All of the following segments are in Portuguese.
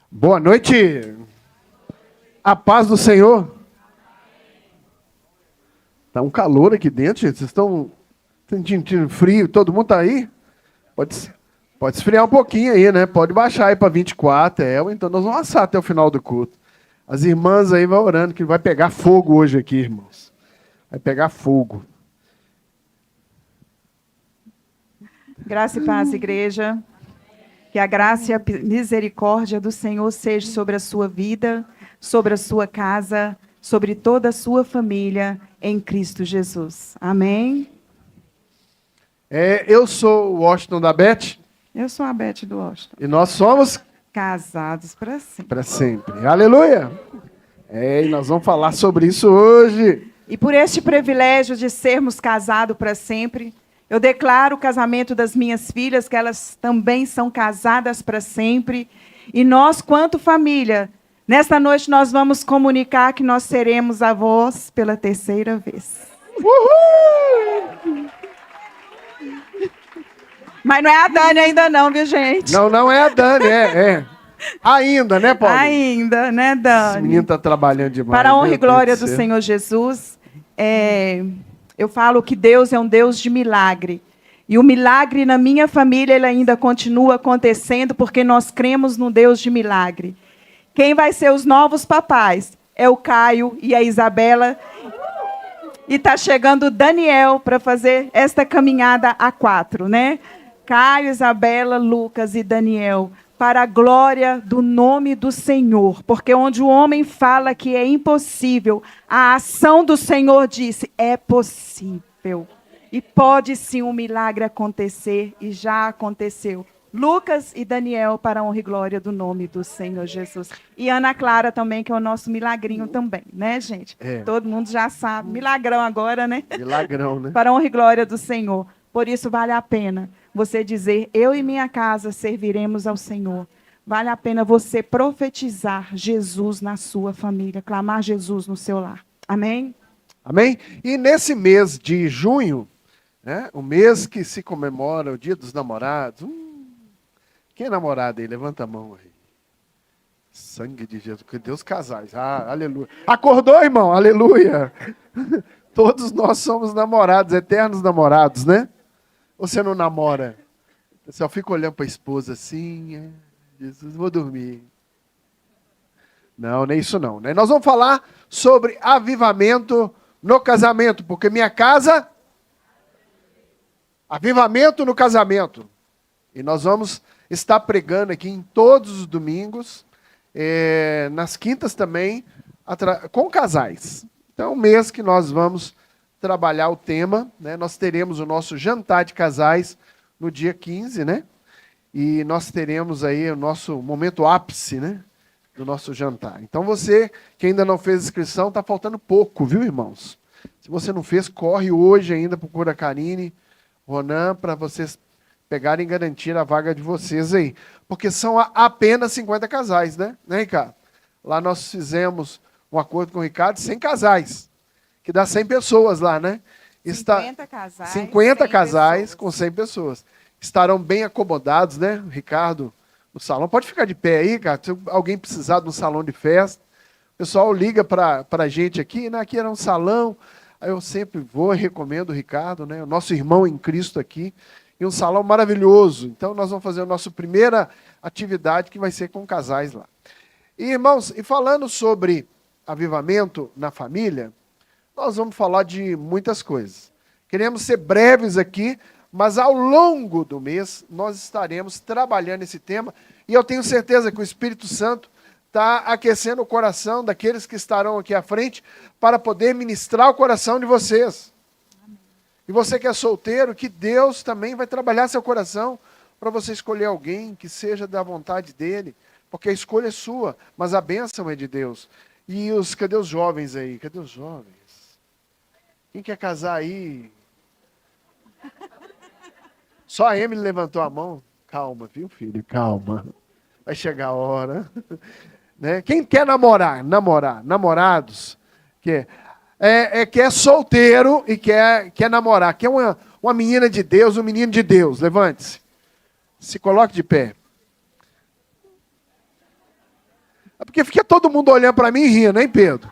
Boa noite. A paz do Senhor. Tá um calor aqui dentro, gente. Vocês estão sentindo frio? Todo mundo tá aí? Pode esfriar um pouquinho aí, né? Pode baixar aí para 24. Então nós vamos assar até o final do culto. As irmãs aí vão orando que vai pegar fogo hoje aqui, irmãos. Vai pegar fogo. Graça e paz, igreja. Que a graça e a misericórdia do Senhor seja sobre a sua vida, sobre a sua casa, sobre toda a sua família, em Cristo Jesus. Amém? Eu sou o Washington da Beth. Eu sou a Beth do Washington. E nós somos casados para sempre. Para sempre. Aleluia! E nós vamos falar sobre isso hoje. E por este privilégio de sermos casados para sempre, eu declaro o casamento das minhas filhas, que elas também são casadas para sempre. E nós, quanto família, nesta noite nós vamos comunicar que nós seremos avós pela terceira vez. Uhul! Mas não é a Dani ainda não, viu, gente? Não é a Dani, Ainda, né, Paulo? Ainda, né, Dani? Esse menino está trabalhando demais. Para a honra e glória do Senhor Jesus, eu falo que Deus é um Deus de milagre. E o milagre na minha família ele ainda continua acontecendo, porque nós cremos no Deus de milagre. Quem vai ser os novos papais é o Caio e a Isabela. E está chegando o Daniel para fazer esta caminhada a 4, né? Caio, Isabela, Lucas e Daniel, para a glória do nome do Senhor. Porque onde o homem fala que é impossível, a ação do Senhor disse, é possível. E pode sim um milagre acontecer, e já aconteceu. Lucas e Daniel, para a honra e glória do nome do Senhor Jesus. E Ana Clara também, que é o nosso milagrinho também, né, gente? Todo mundo já sabe. Milagrão agora, né? Milagrão, né? Para a honra e glória do Senhor. Por isso vale a pena você dizer, eu e minha casa serviremos ao Senhor. Vale a pena você profetizar Jesus na sua família, clamar Jesus no seu lar. Amém? Amém? E nesse mês de junho, né, o mês que se comemora o Dia dos Namorados. Quem é namorado aí? Levanta a mão aí. Sangue de Jesus, que Deus casais. Aleluia. Acordou, irmão? Aleluia. Todos nós somos namorados, eternos namorados, né? Você não namora? Você só fica olhando para a esposa assim, Jesus, vou dormir. Não, nem isso não, né? Nós vamos falar sobre avivamento no casamento, porque minha casa, avivamento no casamento. E nós vamos estar pregando aqui em todos os domingos, nas quintas também, com casais. Então, é um mês que nós vamos trabalhar o tema, né? Nós teremos o nosso jantar de casais no dia 15, né? E nós teremos aí o nosso momento ápice, né? Do nosso jantar. Então você que ainda não fez inscrição, está faltando pouco, viu, irmãos? Se você não fez, corre hoje ainda, procura a Karine, Ronan, para vocês pegarem e garantir a vaga de vocês aí. Porque são apenas 50 casais, né? Né, Ricardo? Lá nós fizemos um acordo com o Ricardo, 100 casais. Que dá 100 pessoas lá, né? 50 casais. 50 casais com 100 pessoas. Estarão bem acomodados, né? O Ricardo, no salão. Pode ficar de pé aí, cara. Se alguém precisar de um salão de festa. O pessoal liga para a gente aqui, né? Aqui era um salão. Aí eu sempre vou e recomendo o Ricardo, né? O nosso irmão em Cristo aqui. E um salão maravilhoso. Então nós vamos fazer a nossa primeira atividade, que vai ser com casais lá. E, irmãos, e falando sobre avivamento na família, nós vamos falar de muitas coisas. Queremos ser breves aqui, mas ao longo do mês nós estaremos trabalhando esse tema. E eu tenho certeza que o Espírito Santo está aquecendo o coração daqueles que estarão aqui à frente para poder ministrar o coração de vocês. E você que é solteiro, que Deus também vai trabalhar seu coração para você escolher alguém que seja da vontade dele, porque a escolha é sua, mas a bênção é de Deus. E cadê os jovens aí? Cadê os jovens? Quem quer casar aí? Só a Emily levantou a mão. Calma, viu, filho? Calma. Vai chegar a hora. Né? Quem quer namorados, que é solteiro e quer namorar, que é uma menina de Deus, um menino de Deus. Levante-se. Se coloque de pé. É porque fica todo mundo olhando para mim e rindo, hein, Pedro?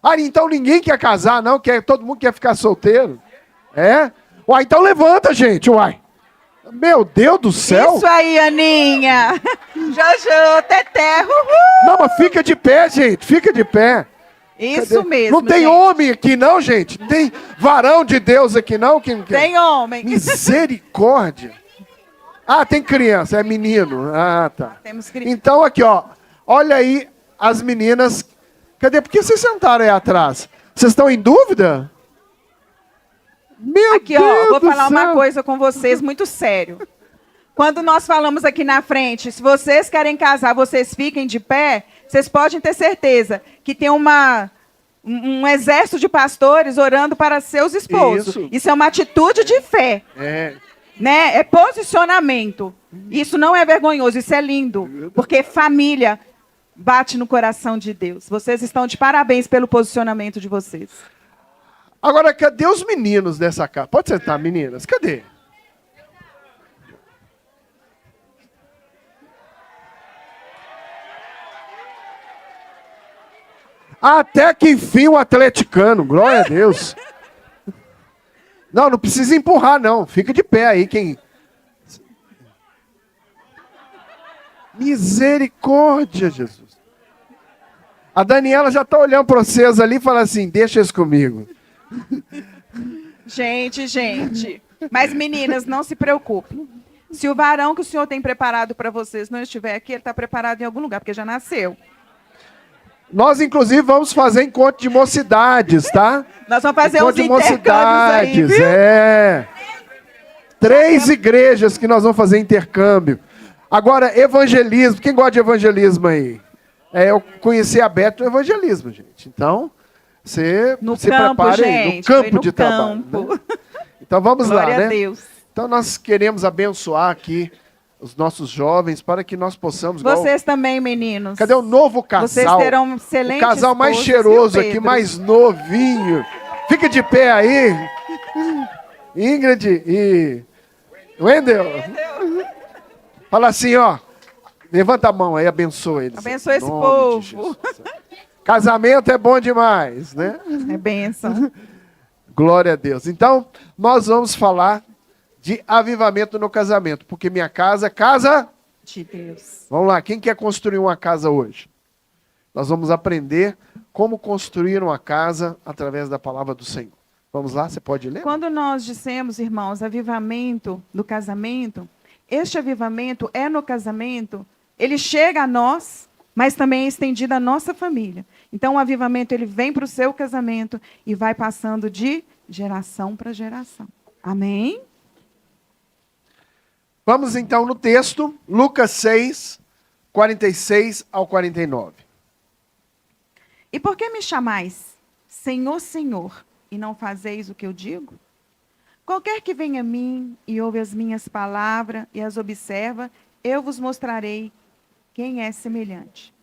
Ah, então ninguém quer casar, não? Todo mundo quer ficar solteiro? É? Uai, então levanta, gente, uai. Meu Deus do céu. Isso aí, Aninha. Jojo, Teté, uhul. Não, mas fica de pé, gente, fica de pé. Isso Cadê? mesmo, Não tem gente. homem aqui não, gente? Não tem varão de Deus aqui não? Tem homem. Misericórdia. Ah, tem criança, é menino. Ah, tá. Temos criança. Então aqui, ó. Olha aí as meninas. Cadê? Por que vocês sentaram aí atrás? Vocês estão em dúvida? Meu Aqui, Deus ó, vou do falar uma céu. coisa com vocês muito sério. Quando nós falamos aqui na frente, se vocês querem casar, vocês fiquem de pé, vocês podem ter certeza que tem um exército de pastores orando para seus esposos. Isso é uma atitude de fé. Né? É posicionamento. Isso não é vergonhoso, isso é lindo. Porque família bate no coração de Deus. Vocês estão de parabéns pelo posicionamento de vocês. Agora, cadê os meninos dessa casa? Pode sentar, meninas. Cadê? Até que enfim o atleticano. Glória a Deus. Não precisa empurrar, não. Fica de pé aí, quem... Misericórdia, Jesus. A Daniela já está olhando para vocês ali e fala assim, deixa isso comigo. Gente. Mas meninas, não se preocupem. Se o varão que o Senhor tem preparado para vocês não estiver aqui, ele está preparado em algum lugar, porque já nasceu. Nós, inclusive, vamos fazer encontro de mocidades, tá? Nós vamos fazer encontro uns de intercâmbios aí, mocidades, viu? 3 igrejas que nós vamos fazer intercâmbio. Agora, evangelismo. Quem gosta de evangelismo aí? Eu conheci a Beto no evangelismo, gente. Então, você se prepare aí, no campo de trabalho. Né? Então, vamos lá, né? Glória a Deus. Então, nós queremos abençoar aqui os nossos jovens para que nós possamos... Vocês também, meninos. Cadê o novo casal? Vocês terão um excelente o casal mais esposo, cheiroso aqui, mais novinho. Fica de pé aí. Ingrid e Wendel. Fala assim, ó. Levanta a mão aí, abençoa eles. Abençoa esse povo. Casamento é bom demais, né? É bênção. Glória a Deus. Então, nós vamos falar de avivamento no casamento, porque minha casa é casa de Deus. Vamos lá, quem quer construir uma casa hoje? Nós vamos aprender como construir uma casa através da palavra do Senhor. Vamos lá, você pode ler? Quando nós dissemos, irmãos, avivamento do casamento, este avivamento é no casamento, ele chega a nós, mas também é estendido à nossa família. Então, o avivamento ele vem para o seu casamento e vai passando de geração para geração. Amém? Vamos então no texto, Lucas 6, 46 ao 49. E por que me chamais, Senhor, Senhor, e não fazeis o que eu digo? Qualquer que venha a mim e ouve as minhas palavras e as observa, eu vos mostrarei quem é semelhante.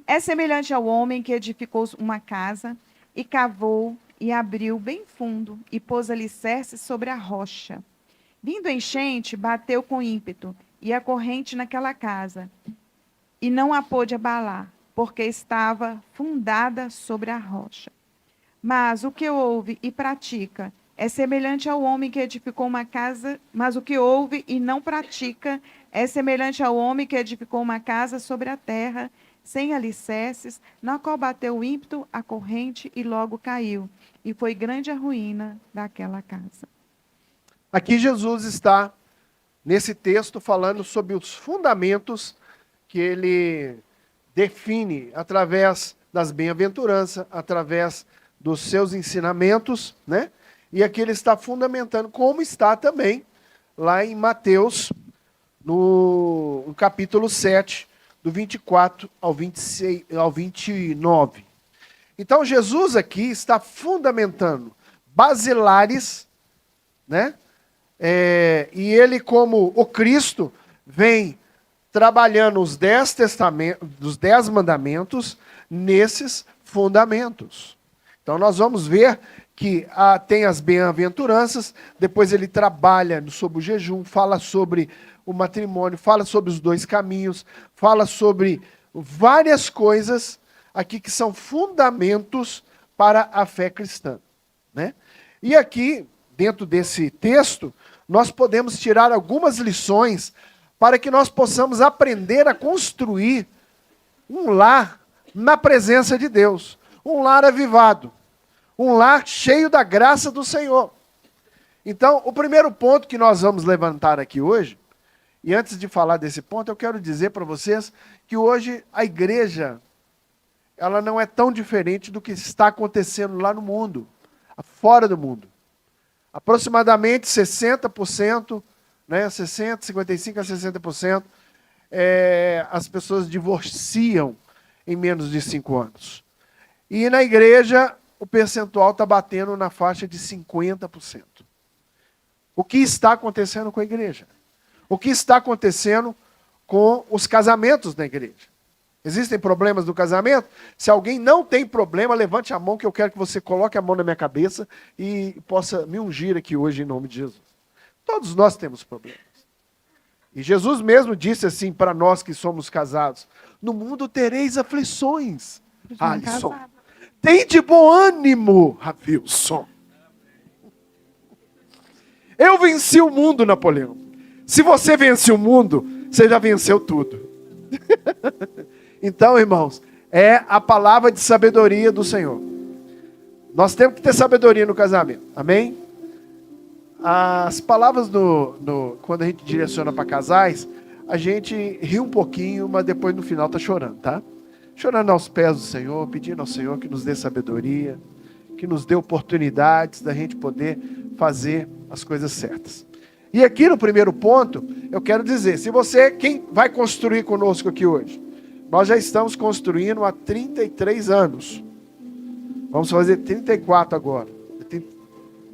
É semelhante ao homem que edificou uma casa e cavou e abriu bem fundo e pôs alicerces sobre a rocha. Vindo a enchente, bateu com ímpeto e a corrente naquela casa, e não a pôde abalar, porque estava fundada sobre a rocha. Mas o que ouve e pratica é semelhante ao homem que edificou uma casa, mas o que ouve e não pratica é semelhante ao homem que edificou uma casa sobre a terra, sem alicerces, na qual bateu o ímpeto, a corrente e logo caiu. E foi grande a ruína daquela casa. Aqui Jesus está, nesse texto, falando sobre os fundamentos que ele define através das bem-aventuranças, através dos seus ensinamentos, né? E aqui ele está fundamentando, como está também lá em Mateus, no capítulo 7, do 24 ao 29. Então, Jesus aqui está fundamentando basilares, né? E ele, como o Cristo, vem trabalhando os 10 mandamentos nesses fundamentos. Então, nós vamos ver que tem as bem-aventuranças, depois ele trabalha sobre o jejum, fala sobre o matrimônio, fala sobre os 2 caminhos, fala sobre várias coisas aqui que são fundamentos para a fé cristã, né? E aqui, dentro desse texto, nós podemos tirar algumas lições para que nós possamos aprender a construir um lar na presença de Deus, um lar avivado, um lar cheio da graça do Senhor. Então, o primeiro ponto que nós vamos levantar aqui hoje, e antes de falar desse ponto, eu quero dizer para vocês que hoje a igreja, ela não é tão diferente do que está acontecendo lá no mundo, fora do mundo. Aproximadamente 60%, né, 55% a 60%, as pessoas divorciam em menos de 5 anos. E na igreja, o percentual está batendo na faixa de 50%. O que está acontecendo com a igreja? O que está acontecendo com os casamentos na igreja? Existem problemas no casamento? Se alguém não tem problema, levante a mão que eu quero que você coloque a mão na minha cabeça e possa me ungir aqui hoje em nome de Jesus. Todos nós temos problemas. E Jesus mesmo disse assim para nós que somos casados: no mundo tereis aflições. Alisson. Tem de bom ânimo, Ravilson. Eu venci o mundo, Napoleão. Se você vence o mundo, você já venceu tudo. Então, irmãos, é a palavra de sabedoria do Senhor. Nós temos que ter sabedoria no casamento. Amém? As palavras quando a gente direciona para casais, a gente ri um pouquinho, mas depois no final está chorando, tá? Chorando aos pés do Senhor, pedindo ao Senhor que nos dê sabedoria, que nos dê oportunidades da gente poder fazer as coisas certas. E aqui no primeiro ponto, eu quero dizer, quem vai construir conosco aqui hoje? Nós já estamos construindo há 33 anos. Vamos fazer 34 agora.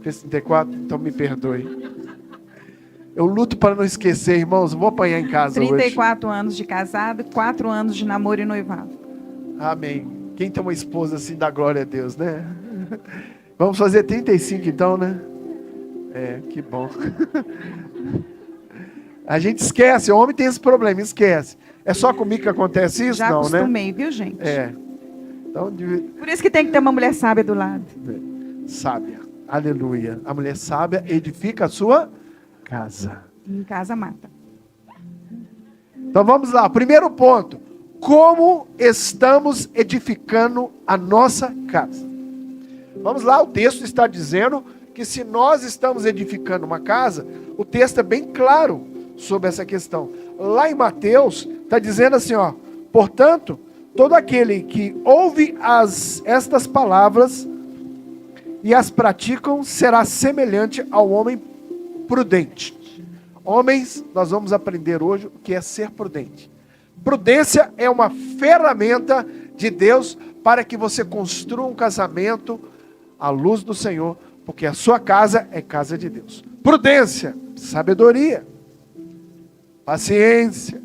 Fez 34? Então me perdoe. Eu luto para não esquecer, irmãos. Eu vou apanhar em casa 34 hoje. anos de casado, 4 anos de namoro e noivado. Amém. Quem tem uma esposa assim dá glória a Deus, né? Vamos fazer 35 então, né? Que bom. A gente esquece, o homem tem esse problema, esquece. É só comigo que acontece isso? Já não, né? Já acostumei, viu, gente? Então, por isso que tem que ter uma mulher sábia do lado. Sábia, aleluia. A mulher sábia edifica a sua casa. Em casa mata. Então vamos lá, primeiro ponto. Como estamos edificando a nossa casa? Vamos lá, o texto está dizendo que se nós estamos edificando uma casa, o texto é bem claro sobre essa questão. Lá em Mateus, está dizendo assim, ó: portanto, todo aquele que ouve estas palavras e as praticam, será semelhante ao homem prudente. Homens, nós vamos aprender hoje o que é ser prudente. Prudência é uma ferramenta de Deus para que você construa um casamento à luz do Senhor, porque a sua casa é casa de Deus. Prudência, sabedoria, paciência,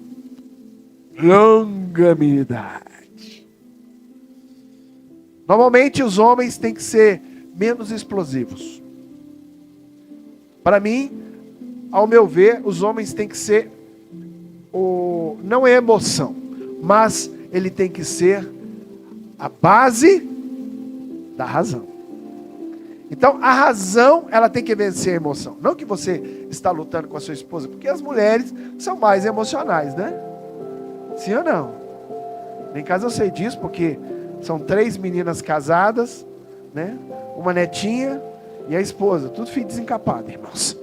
longanimidade. Normalmente os homens têm que ser menos explosivos. Para mim, ao meu ver, os homens têm que ser, não é emoção, mas ele tem que ser a base da razão. Então, a razão, ela tem que vencer a emoção. Não que você está lutando com a sua esposa, porque as mulheres são mais emocionais, né? Sim ou não? Em casa eu sei disso, porque são 3 meninas casadas, né? Uma netinha e a esposa, tudo filho desencapado, irmãos.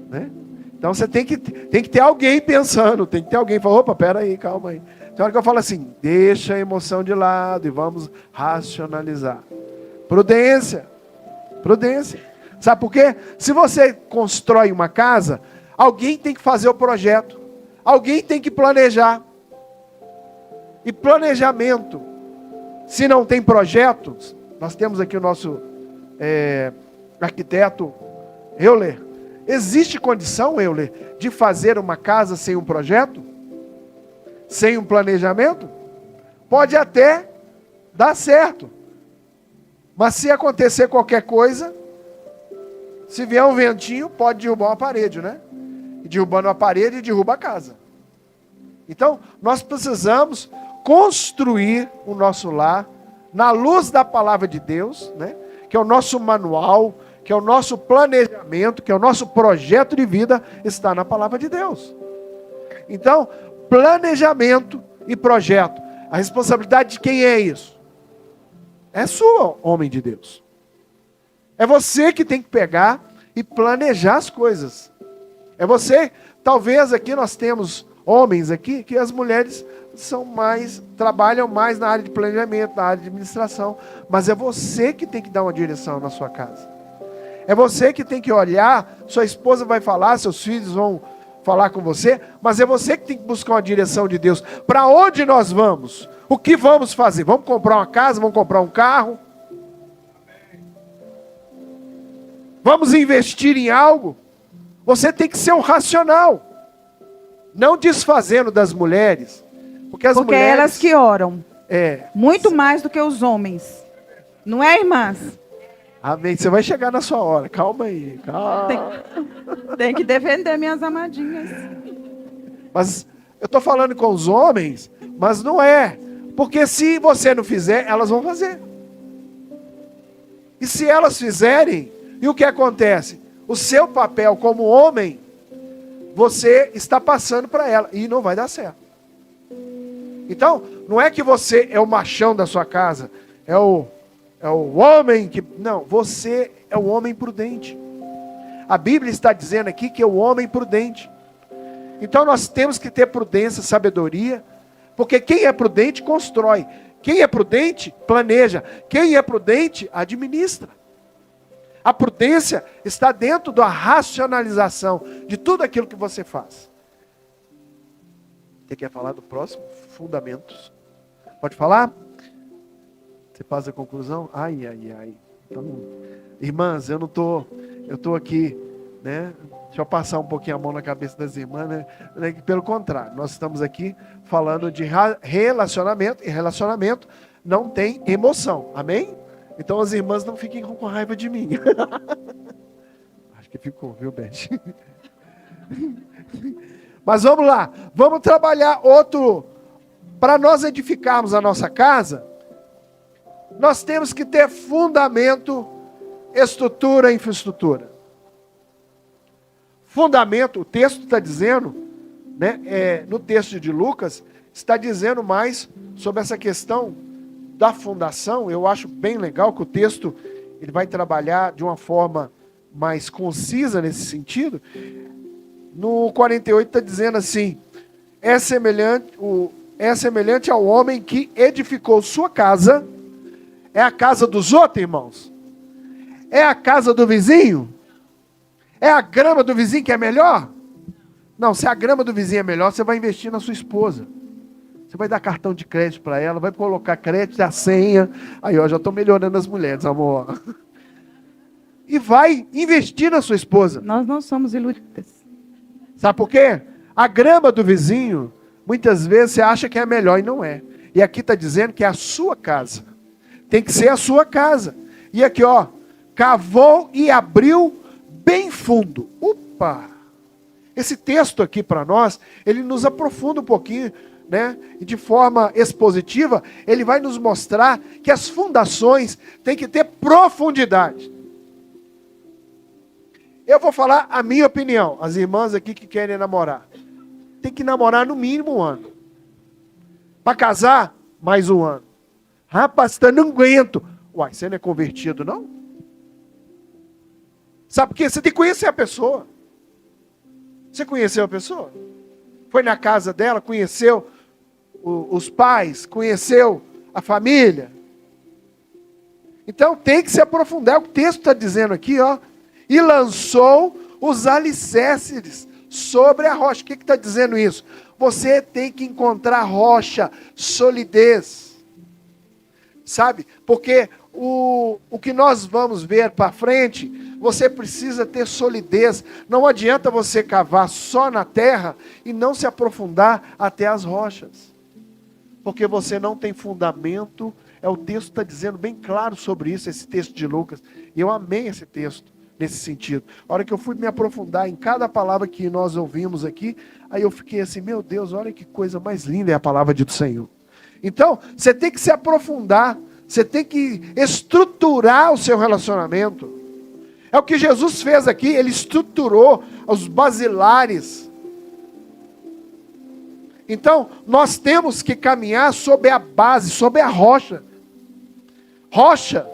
Né? Então você tem que ter alguém pensando, tem que ter alguém que fala: opa, pera aí, calma aí. Tem hora que eu falo assim: deixa a emoção de lado e vamos racionalizar. Prudência. Prudência. Sabe por quê? Se você constrói uma casa, alguém tem que fazer o projeto. Alguém tem que planejar. E planejamento, se não tem projetos, nós temos aqui o nosso arquiteto Euler. Existe condição, Euler, de fazer uma casa sem um projeto? Sem um planejamento? Pode até dar certo. Mas se acontecer qualquer coisa, se vier um ventinho, pode derrubar uma parede, né? E derrubando uma parede, derruba a casa. Então, nós precisamos construir o nosso lar na luz da palavra de Deus, né? Que é o nosso manual, que é o nosso planejamento, que é o nosso projeto de vida, está na palavra de Deus. Então, planejamento e projeto. A responsabilidade de quem é isso? É sua, homem de Deus. É você que tem que pegar e planejar as coisas. É você, talvez aqui nós temos homens aqui, que as mulheres trabalham mais na área de planejamento, na área de administração. Mas é você que tem que dar uma direção na sua casa. É você que tem que olhar, sua esposa vai falar, seus filhos vão falar com você, mas é você que tem que buscar uma direção de Deus. Para onde nós vamos? O que vamos fazer? Vamos comprar uma casa? Vamos comprar um carro? Vamos investir em algo? Você tem que ser um racional. Não desfazendo das mulheres. Porque as mulheres... elas que oram. Muito mais do que os homens. Não é, irmãs? Amém. Você vai chegar na sua hora. Calma aí. Calma. Tem que defender minhas amadinhas. Mas eu estou falando com os homens, mas não é. Porque se você não fizer, elas vão fazer. E se elas fizerem, e o que acontece? O seu papel como homem, você está passando para ela. E não vai dar certo. Então, não é que você é o machão da sua casa. É o homem que... Não, você é o homem prudente. A Bíblia está dizendo aqui que é o homem prudente. Então nós temos que ter prudência, sabedoria, porque quem é prudente constrói. Quem é prudente planeja. Quem é prudente administra. A prudência está dentro da racionalização de tudo aquilo que você faz. Você quer falar do próximo? Fundamentos. Pode falar? Você faz a conclusão? Ai. Então, irmãs, eu estou aqui, né? Deixa eu passar um pouquinho a mão na cabeça das irmãs, né? Pelo contrário, nós estamos aqui falando de relacionamento, e relacionamento não tem emoção, amém? Então as irmãs não fiquem com raiva de mim. Acho que ficou, viu, Beth? Mas vamos lá, vamos trabalhar outro, para nós edificarmos a nossa casa, nós temos que ter fundamento, estrutura, infraestrutura. Fundamento, o texto está dizendo, né, no texto de Lucas, está dizendo mais sobre essa questão da fundação. Eu acho bem legal que o texto ele vai trabalhar de uma forma mais concisa nesse sentido. No 48 está dizendo assim, é semelhante ao homem que edificou sua casa. É a casa dos outros, irmãos? É a casa do vizinho? É a grama do vizinho que é melhor? Não, se a grama do vizinho é melhor, você vai investir na sua esposa. Você vai dar cartão de crédito para ela, vai colocar crédito, a senha. Aí, ó, já estou melhorando as mulheres, amor. E vai investir na sua esposa. Nós não somos iludidas. Sabe por quê? A grama do vizinho, muitas vezes você acha que é melhor e não é. E aqui está dizendo que é a sua casa. Tem que ser a sua casa. E aqui, ó, cavou e abriu bem fundo. Opa! Esse texto aqui para nós, ele nos aprofunda um pouquinho, né? E de forma expositiva, ele vai nos mostrar que as fundações têm que ter profundidade. Eu vou falar a minha opinião. As irmãs aqui que querem namorar. Tem que namorar no mínimo 1 ano. Para casar, mais 1 ano. Rapaz, eu não aguento. Uai, você não é convertido, não? Sabe por quê? Você tem que conhecer a pessoa. Você conheceu a pessoa? Foi na casa dela, conheceu os pais, conheceu a família. Então tem que se aprofundar. O texto está dizendo aqui, ó. E lançou os alicerces sobre a rocha. O que está dizendo isso? Você tem que encontrar rocha, solidez. Sabe? Porque o que nós vamos ver para frente, você precisa ter solidez. Não adianta você cavar só na terra e não se aprofundar até as rochas. Porque você não tem fundamento, O texto está dizendo bem claro sobre isso, esse texto de Lucas. E eu amei esse texto, nesse sentido. A hora que eu fui me aprofundar em cada palavra que nós ouvimos aqui, aí eu fiquei assim, meu Deus, olha que coisa mais linda é a palavra do Senhor. Então, você tem que se aprofundar, você tem que estruturar o seu relacionamento. É o que Jesus fez aqui, ele estruturou os basilares. Então, nós temos que caminhar sobre a base, sobre a rocha. Rocha,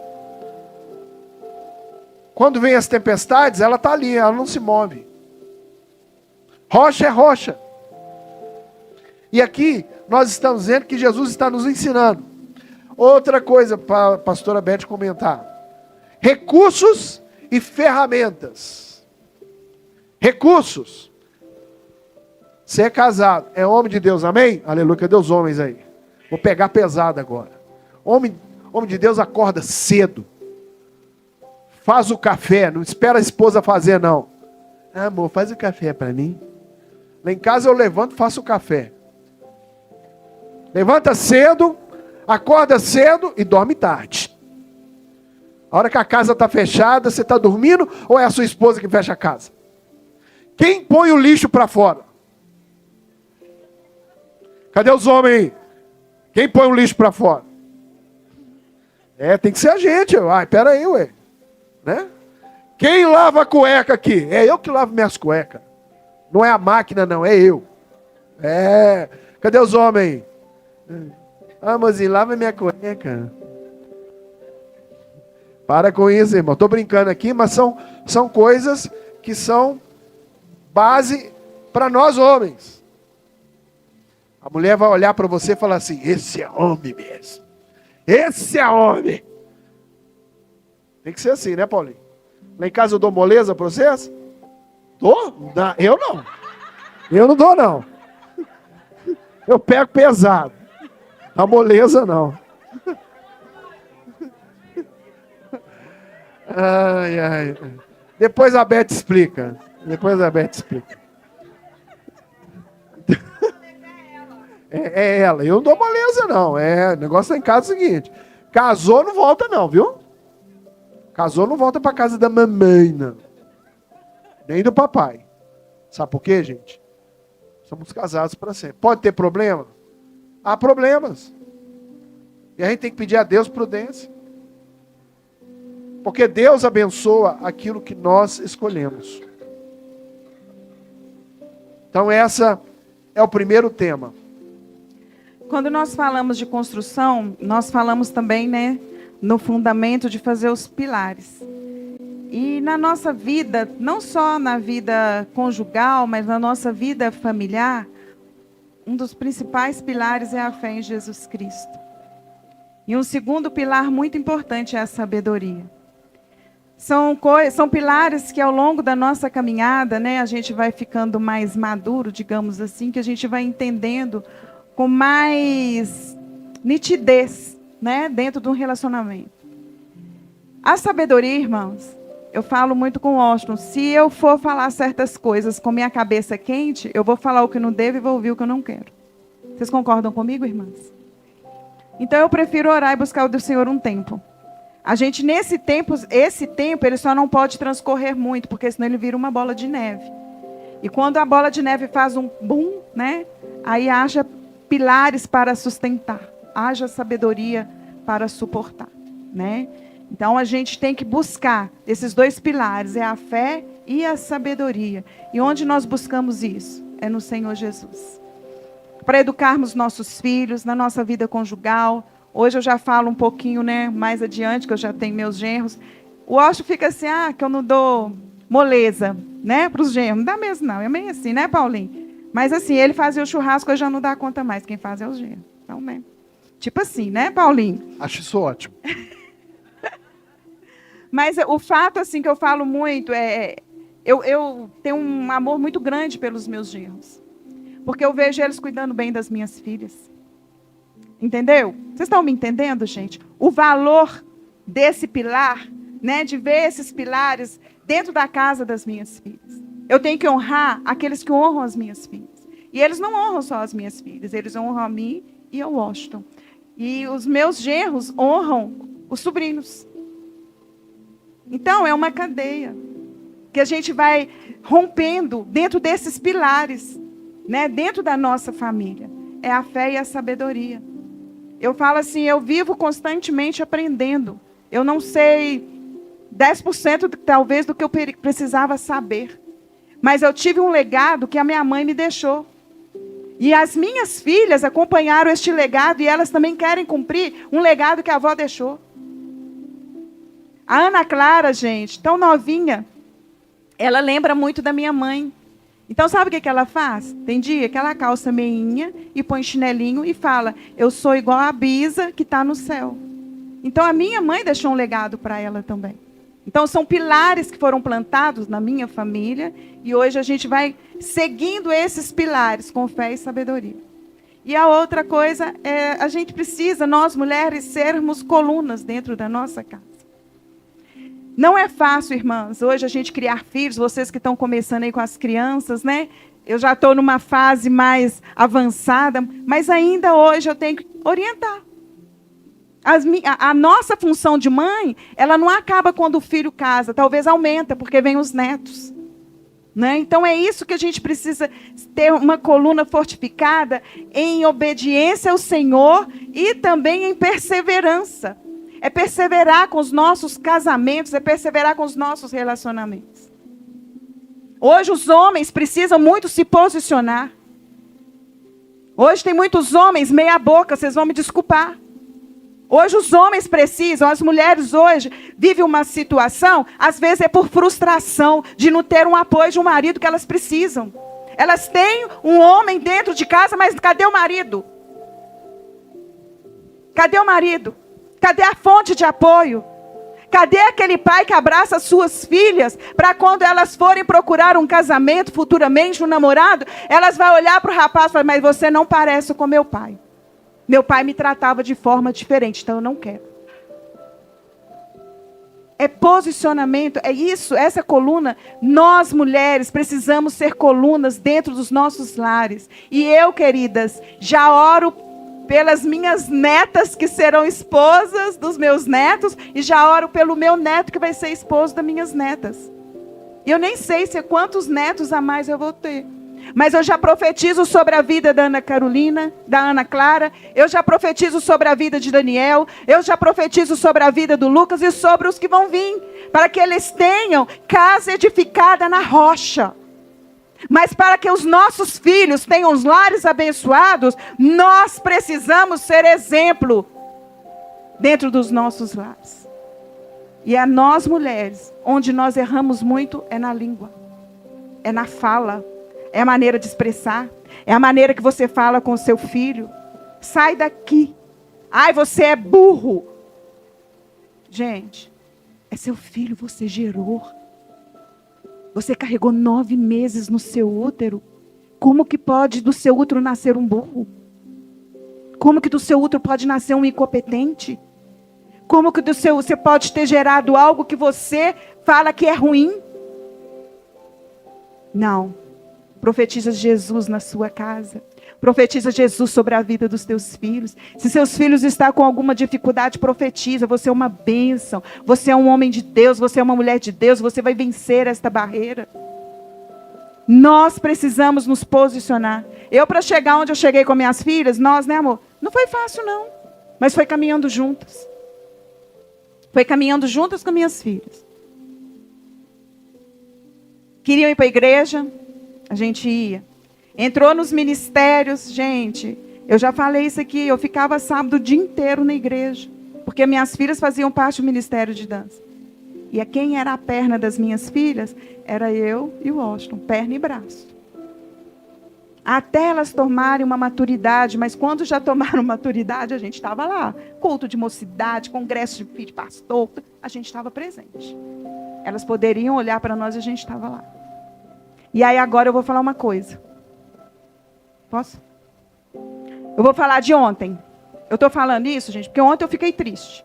quando vem as tempestades, ela está ali, ela não se move. Rocha é rocha. E aqui, nós estamos vendo que Jesus está nos ensinando. Outra coisa para a pastora Beth comentar. Recursos e ferramentas. Recursos. Você é casado, é homem de Deus, amém? Aleluia, cadê os homens aí? Vou pegar pesado agora. Homem de Deus acorda cedo. Faz o café, não espera a esposa fazer não. Amor, faz o café para mim. Lá em casa eu levanto e faço o café. Levanta cedo, acorda cedo e dorme tarde. A hora que a casa está fechada, você está dormindo ou é a sua esposa que fecha a casa? Quem põe o lixo para fora? Cadê os homens aí? Quem põe o lixo para fora? Tem que ser a gente. Ai, pera aí, ué. Né? Quem lava a cueca aqui? É eu que lavo minhas cuecas. Não é a máquina, não, é eu. Cadê os homens aí? Mozinho, lava minha cueca. Para com isso, irmão. Estou brincando aqui, mas são coisas que são base para nós homens. A mulher vai olhar para você e falar assim, esse é homem mesmo. Esse é homem. Tem que ser assim, né, Paulinho? Lá em casa eu dou moleza para vocês? Dou? Eu não. Eu não dou, não. Eu pego pesado. A moleza, não. Ai. Depois a Beth explica. É ela. Eu não dou moleza, não. O negócio lá em casa é o seguinte. Casou, não volta não, viu? Casou, não volta para casa da mamãe, não. Nem do papai. Sabe por quê, gente? Somos casados para sempre. Pode ter problema? Há problemas. E a gente tem que pedir a Deus prudência. Porque Deus abençoa aquilo que nós escolhemos. Então essa é o primeiro tema. Quando nós falamos de construção, nós falamos também, né, no fundamento de fazer os pilares. E na nossa vida, não só na vida conjugal, mas na nossa vida familiar, um dos principais pilares é a fé em Jesus Cristo. E um segundo pilar muito importante é a sabedoria. São pilares que ao longo da nossa caminhada, né, a gente vai ficando mais maduro, digamos assim, que a gente vai entendendo com mais nitidez, né, dentro de um relacionamento. A sabedoria, irmãos, eu falo muito com o Austin, se eu for falar certas coisas com minha cabeça quente, eu vou falar o que não devo e vou ouvir o que eu não quero. Vocês concordam comigo, irmãs? Então eu prefiro orar e buscar do Senhor um tempo. A gente, esse tempo, ele só não pode transcorrer muito, porque senão ele vira uma bola de neve. E quando a bola de neve faz um bum, né, aí haja pilares para sustentar, haja sabedoria para suportar, né? Então a gente tem que buscar esses dois pilares, é a fé e a sabedoria. E onde nós buscamos isso? É no Senhor Jesus. Para educarmos nossos filhos, na nossa vida conjugal. Hoje eu já falo um pouquinho, né, mais adiante, que eu já tenho meus genros. O Osho fica assim, que eu não dou moleza, né, para os genros. Não dá mesmo, não. É meio assim, né, Paulinho? Mas assim, ele fazia o churrasco, eu já não dá conta mais. Quem faz é o genro. Então, né? Tipo assim, né, Paulinho? Acho isso ótimo. Mas o fato, assim, que eu falo muito eu tenho um amor muito grande pelos meus genros. Porque eu vejo eles cuidando bem das minhas filhas. Entendeu? Vocês estão me entendendo, gente? O valor desse pilar, né, de ver esses pilares dentro da casa das minhas filhas. Eu tenho que honrar aqueles que honram as minhas filhas. E eles não honram só as minhas filhas, eles honram a mim e ao Washington. E os meus genros honram os sobrinhos. Então, é uma cadeia que a gente vai rompendo dentro desses pilares, né, dentro da nossa família. É a fé e a sabedoria. Eu falo assim, eu vivo constantemente aprendendo. Eu não sei 10% talvez do que eu precisava saber. Mas eu tive um legado que a minha mãe me deixou. E as minhas filhas acompanharam este legado e elas também querem cumprir um legado que a avó deixou. A Ana Clara, gente, tão novinha, ela lembra muito da minha mãe. Então, sabe o que ela faz? Tem dia que ela calça meinha e põe chinelinho e fala, eu sou igual a Bisa que está no céu. Então, a minha mãe deixou um legado para ela também. Então, são pilares que foram plantados na minha família e hoje a gente vai seguindo esses pilares com fé e sabedoria. E a outra coisa é, a gente precisa, nós mulheres, sermos colunas dentro da nossa casa. Não é fácil, irmãs, hoje a gente criar filhos, vocês que estão começando aí com as crianças, né? Eu já estou numa fase mais avançada, mas ainda hoje eu tenho que orientar. A nossa função de mãe, ela não acaba quando o filho casa, talvez aumenta, porque vem os netos. Né? Então é isso que a gente precisa ter uma coluna fortificada em obediência ao Senhor e também em perseverança. É perseverar com os nossos casamentos, é perseverar com os nossos relacionamentos. Hoje os homens precisam muito se posicionar. Hoje tem muitos homens meia boca, vocês vão me desculpar. Hoje os homens precisam, as mulheres hoje vivem uma situação, às vezes é por frustração, de não ter um apoio de um marido que elas precisam. Elas têm um homem dentro de casa, mas cadê o marido? Cadê o marido? Cadê a fonte de apoio? Cadê aquele pai que abraça as suas filhas, para quando elas forem procurar um casamento, futuramente um namorado, elas vão olhar para o rapaz e falar, mas você não parece com meu pai. Meu pai me tratava de forma diferente, então eu não quero. É posicionamento, é isso, essa coluna. Nós, mulheres, precisamos ser colunas dentro dos nossos lares. E eu, queridas, já oro pelas minhas netas que serão esposas dos meus netos, e já oro pelo meu neto que vai ser esposo das minhas netas. E eu nem sei se quantos netos a mais eu vou ter. Mas eu já profetizo sobre a vida da Ana Carolina, da Ana Clara. Eu já profetizo sobre a vida de Daniel. Eu já profetizo sobre a vida do Lucas e sobre os que vão vir. Para que eles tenham casa edificada na rocha. Mas para que os nossos filhos tenham os lares abençoados, nós precisamos ser exemplo dentro dos nossos lares. E é nós mulheres, onde nós erramos muito, é na língua. É na fala. É a maneira de expressar. É a maneira que você fala com o seu filho. Sai daqui. Ai, você é burro. Gente, é seu filho, você gerou. Você carregou 9 meses no seu útero. Como que pode do seu útero nascer um burro? Como que do seu útero pode nascer um incompetente? Como que do seu você pode ter gerado algo que você fala que é ruim? Não. Profetiza Jesus na sua casa. Profetiza Jesus sobre a vida dos teus filhos. Se seus filhos estão com alguma dificuldade, profetiza. Você é uma bênção. Você é um homem de Deus. Você é uma mulher de Deus. Você vai vencer esta barreira. Nós precisamos nos posicionar. Eu, para chegar onde eu cheguei com minhas filhas, nós, né, amor? Não foi fácil, não. Mas foi caminhando juntas. Foi caminhando juntas com minhas filhas. Queriam ir para a igreja? A gente ia. Entrou nos ministérios, gente. Eu já falei isso aqui. Eu ficava sábado o dia inteiro na igreja. Porque minhas filhas faziam parte do ministério de dança. E quem era a perna das minhas filhas? Era eu e o Washington. Perna e braço. Até elas tomarem uma maturidade. Mas quando já tomaram maturidade, a gente estava lá. Culto de mocidade, congresso de filho de pastor. A gente estava presente. Elas poderiam olhar para nós e a gente estava lá. E aí agora eu vou falar uma coisa. Posso? Eu vou falar de ontem. Eu estou falando isso, gente, porque ontem eu fiquei triste.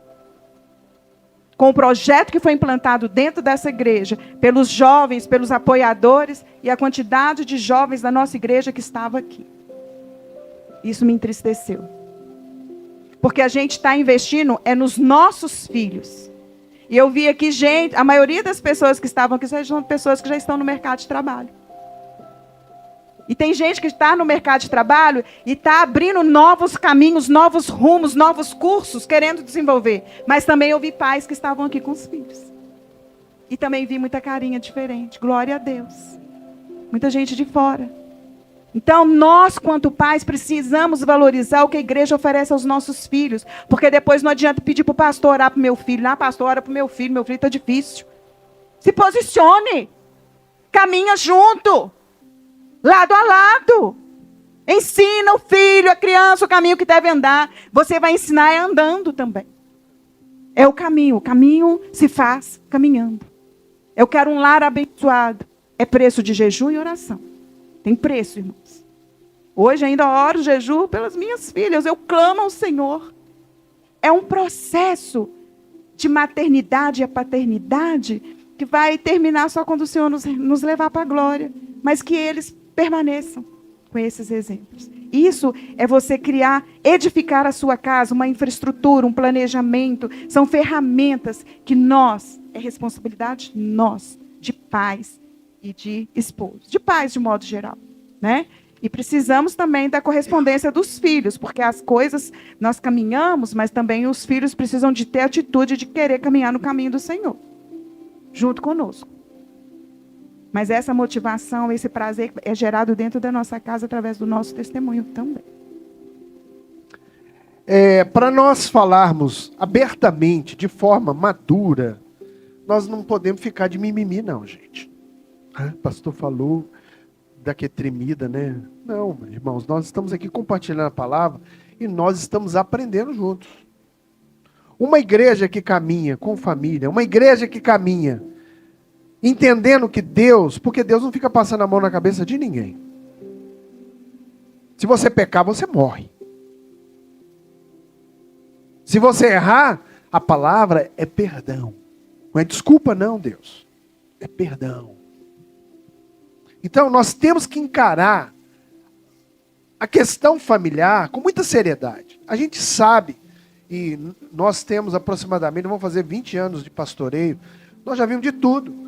Com o projeto que foi implantado dentro dessa igreja, pelos jovens, pelos apoiadores, e a quantidade de jovens da nossa igreja que estava aqui. Isso me entristeceu. Porque a gente está investindo nos nossos filhos. E eu vi aqui gente, a maioria das pessoas que estavam aqui são pessoas que já estão no mercado de trabalho. E tem gente que está no mercado de trabalho e está abrindo novos caminhos, novos rumos, novos cursos, querendo desenvolver. Mas também eu vi pais que estavam aqui com os filhos. E também vi muita carinha diferente. Glória a Deus. Muita gente de fora. Então, nós, quanto pais, precisamos valorizar o que a igreja oferece aos nossos filhos. Porque depois não adianta pedir para o pastor orar para o meu filho. Ah, pastor, ora para o meu filho está difícil. Se posicione. Caminha junto. Lado a lado. Ensina o filho, a criança, o caminho que deve andar. Você vai ensinar andando também. É o caminho se faz caminhando. Eu quero um lar abençoado. É preço de jejum e oração. Tem preço, irmãos. Hoje ainda oro jejum pelas minhas filhas. Eu clamo ao Senhor. É um processo de maternidade e a paternidade que vai terminar só quando o Senhor nos levar para a glória. Mas que eles permaneçam com esses exemplos. Isso é você criar, edificar a sua casa, uma infraestrutura, um planejamento. São ferramentas que é responsabilidade nós, de pais e de esposos. De pais, de modo geral. Né? E precisamos também da correspondência dos filhos, porque as coisas nós caminhamos, mas também os filhos precisam de ter atitude de querer caminhar no caminho do Senhor, junto conosco. Mas essa motivação, esse prazer é gerado dentro da nossa casa através do nosso testemunho também. Para nós falarmos abertamente, de forma madura, nós não podemos ficar de mimimi, não, gente. O pastor falou daquele tremida, né? Não, irmãos, nós estamos aqui compartilhando a palavra e nós estamos aprendendo juntos. Uma igreja que caminha com família, uma igreja que caminha entendendo que Deus, porque Deus não fica passando a mão na cabeça de ninguém. Se você pecar, você morre. Se você errar, a palavra é perdão. Não é desculpa não, Deus. É perdão. Então, nós temos que encarar a questão familiar com muita seriedade. A gente sabe, e nós temos aproximadamente, vamos fazer 20 anos de pastoreio, nós já vimos de tudo.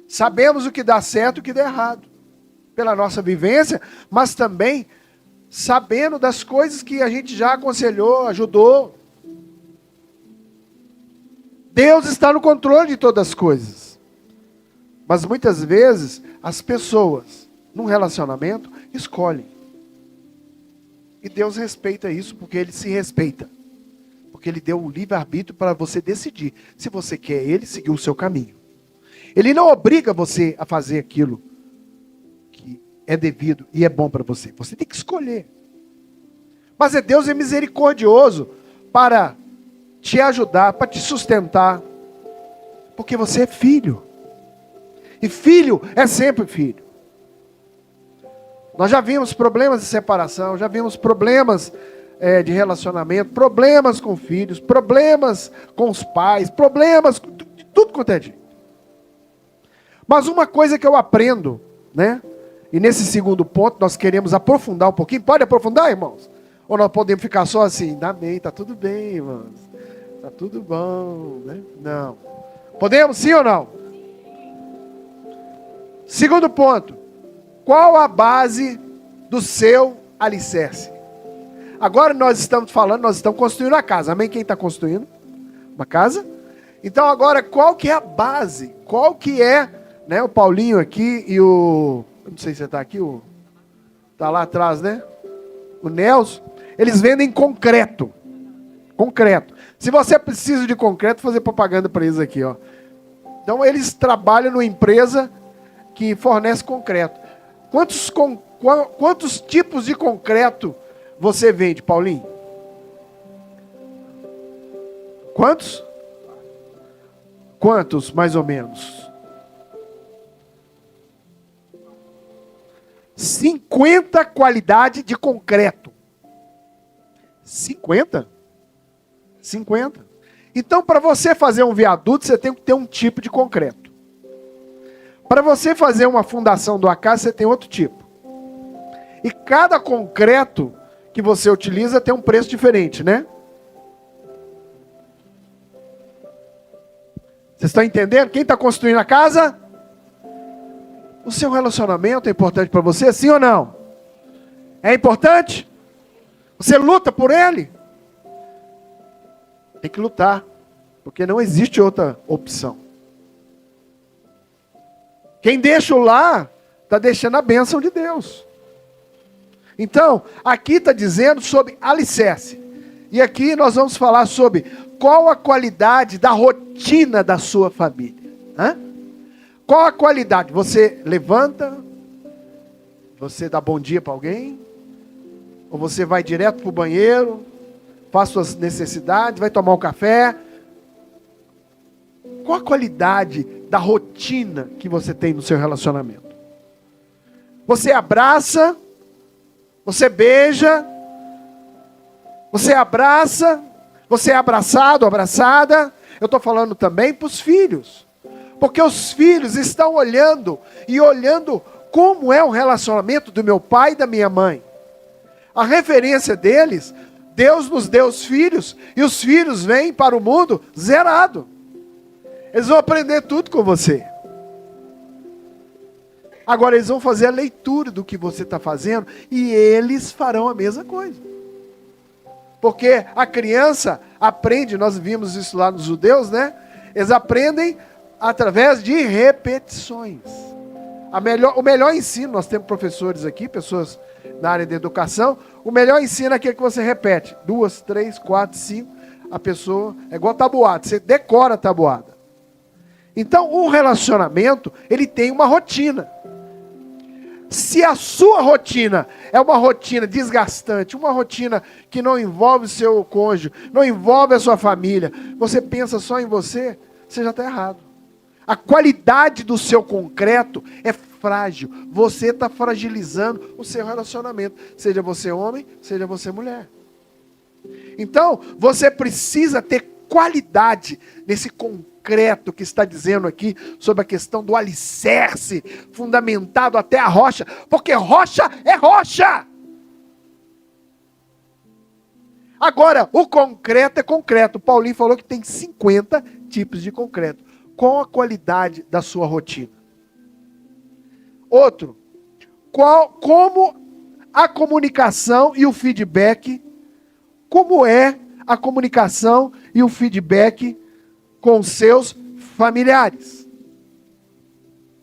Sabemos o que dá certo e o que dá errado. Pela nossa vivência, mas também sabendo das coisas que a gente já aconselhou, ajudou. Deus está no controle de todas as coisas. Mas muitas vezes, as pessoas, num relacionamento, escolhem. E Deus respeita isso, porque Ele se respeita. Porque Ele deu o livre-arbítrio para você decidir se você quer Ele seguir o seu caminho. Ele não obriga você a fazer aquilo que é devido e é bom para você. Você tem que escolher. Mas Deus é misericordioso para te ajudar, para te sustentar. Porque você é filho. E filho é sempre filho. Nós já vimos problemas de separação, já vimos problemas de relacionamento, problemas com filhos, problemas com os pais, problemas de tudo quanto é jeito. Mas uma coisa que eu aprendo, né? E nesse segundo ponto nós queremos aprofundar um pouquinho. Pode aprofundar, irmãos? Ou nós podemos ficar só assim? Amém, tá tudo bem, irmãos. Tá tudo bom, né? Não. Podemos, sim ou não? Segundo ponto. Qual a base do seu alicerce? Agora nós estamos falando, nós estamos construindo a casa. Amém? Quem está construindo? Uma casa? Então agora, qual que é a base? Qual que é, né, o Paulinho aqui e o... Eu não sei se você está aqui, está lá atrás, né? O Nelson. Eles vendem concreto. Concreto. Se você precisa de concreto, fazer propaganda para eles aqui, ó. Então eles trabalham numa empresa que fornece concreto. Quantos tipos de concreto você vende, Paulinho? Quantos? Quantos, mais ou menos? 50 qualidades de concreto. 50? 50. Então, para você fazer um viaduto, você tem que ter um tipo de concreto. Para você fazer uma fundação de uma casa, você tem outro tipo. E cada concreto que você utiliza tem um preço diferente, né? Vocês estão entendendo? Quem está construindo a casa? O seu relacionamento é importante para você, sim ou não? É importante? Você luta por ele? Tem que lutar, porque não existe outra opção. Quem deixa o lar, está deixando a bênção de Deus. Então, aqui está dizendo sobre alicerce. E aqui nós vamos falar sobre qual a qualidade da rotina da sua família. Qual a qualidade? Você levanta, você dá bom dia para alguém, ou você vai direto para o banheiro, faz suas necessidades, vai tomar um café. Qual a qualidade da rotina que você tem no seu relacionamento? Você abraça, você beija, você abraça, você é abraçado, abraçada. Eu estou falando também para os filhos. Porque os filhos estão olhando como é o relacionamento do meu pai e da minha mãe. A referência deles, Deus nos deu os filhos, e os filhos vêm para o mundo zerado. Eles vão aprender tudo com você. Agora eles vão fazer a leitura do que você está fazendo, e eles farão a mesma coisa. Porque a criança aprende, nós vimos isso lá nos judeus, né? Eles aprendem através de repetições. O melhor ensino, nós temos professores aqui, pessoas na área de educação, o melhor ensino é aquele que você repete. 2, 3, 4, 5, a pessoa, é igual tabuada, você decora a tabuada. Então, o relacionamento, ele tem uma rotina. Se a sua rotina é uma rotina desgastante, uma rotina que não envolve o seu cônjuge, não envolve a sua família, você pensa só em você, você já está errado. A qualidade do seu concreto é frágil. Você está fragilizando o seu relacionamento. Seja você homem, seja você mulher. Então, você precisa ter qualidade nesse concreto que está dizendo aqui sobre a questão do alicerce, fundamentado até a rocha. Porque rocha é rocha. Agora, o concreto é concreto. Paulinho falou que tem 50 tipos de concreto. Qual a qualidade da sua rotina? Outro, como a comunicação e o feedback, como é a comunicação e o feedback com seus familiares?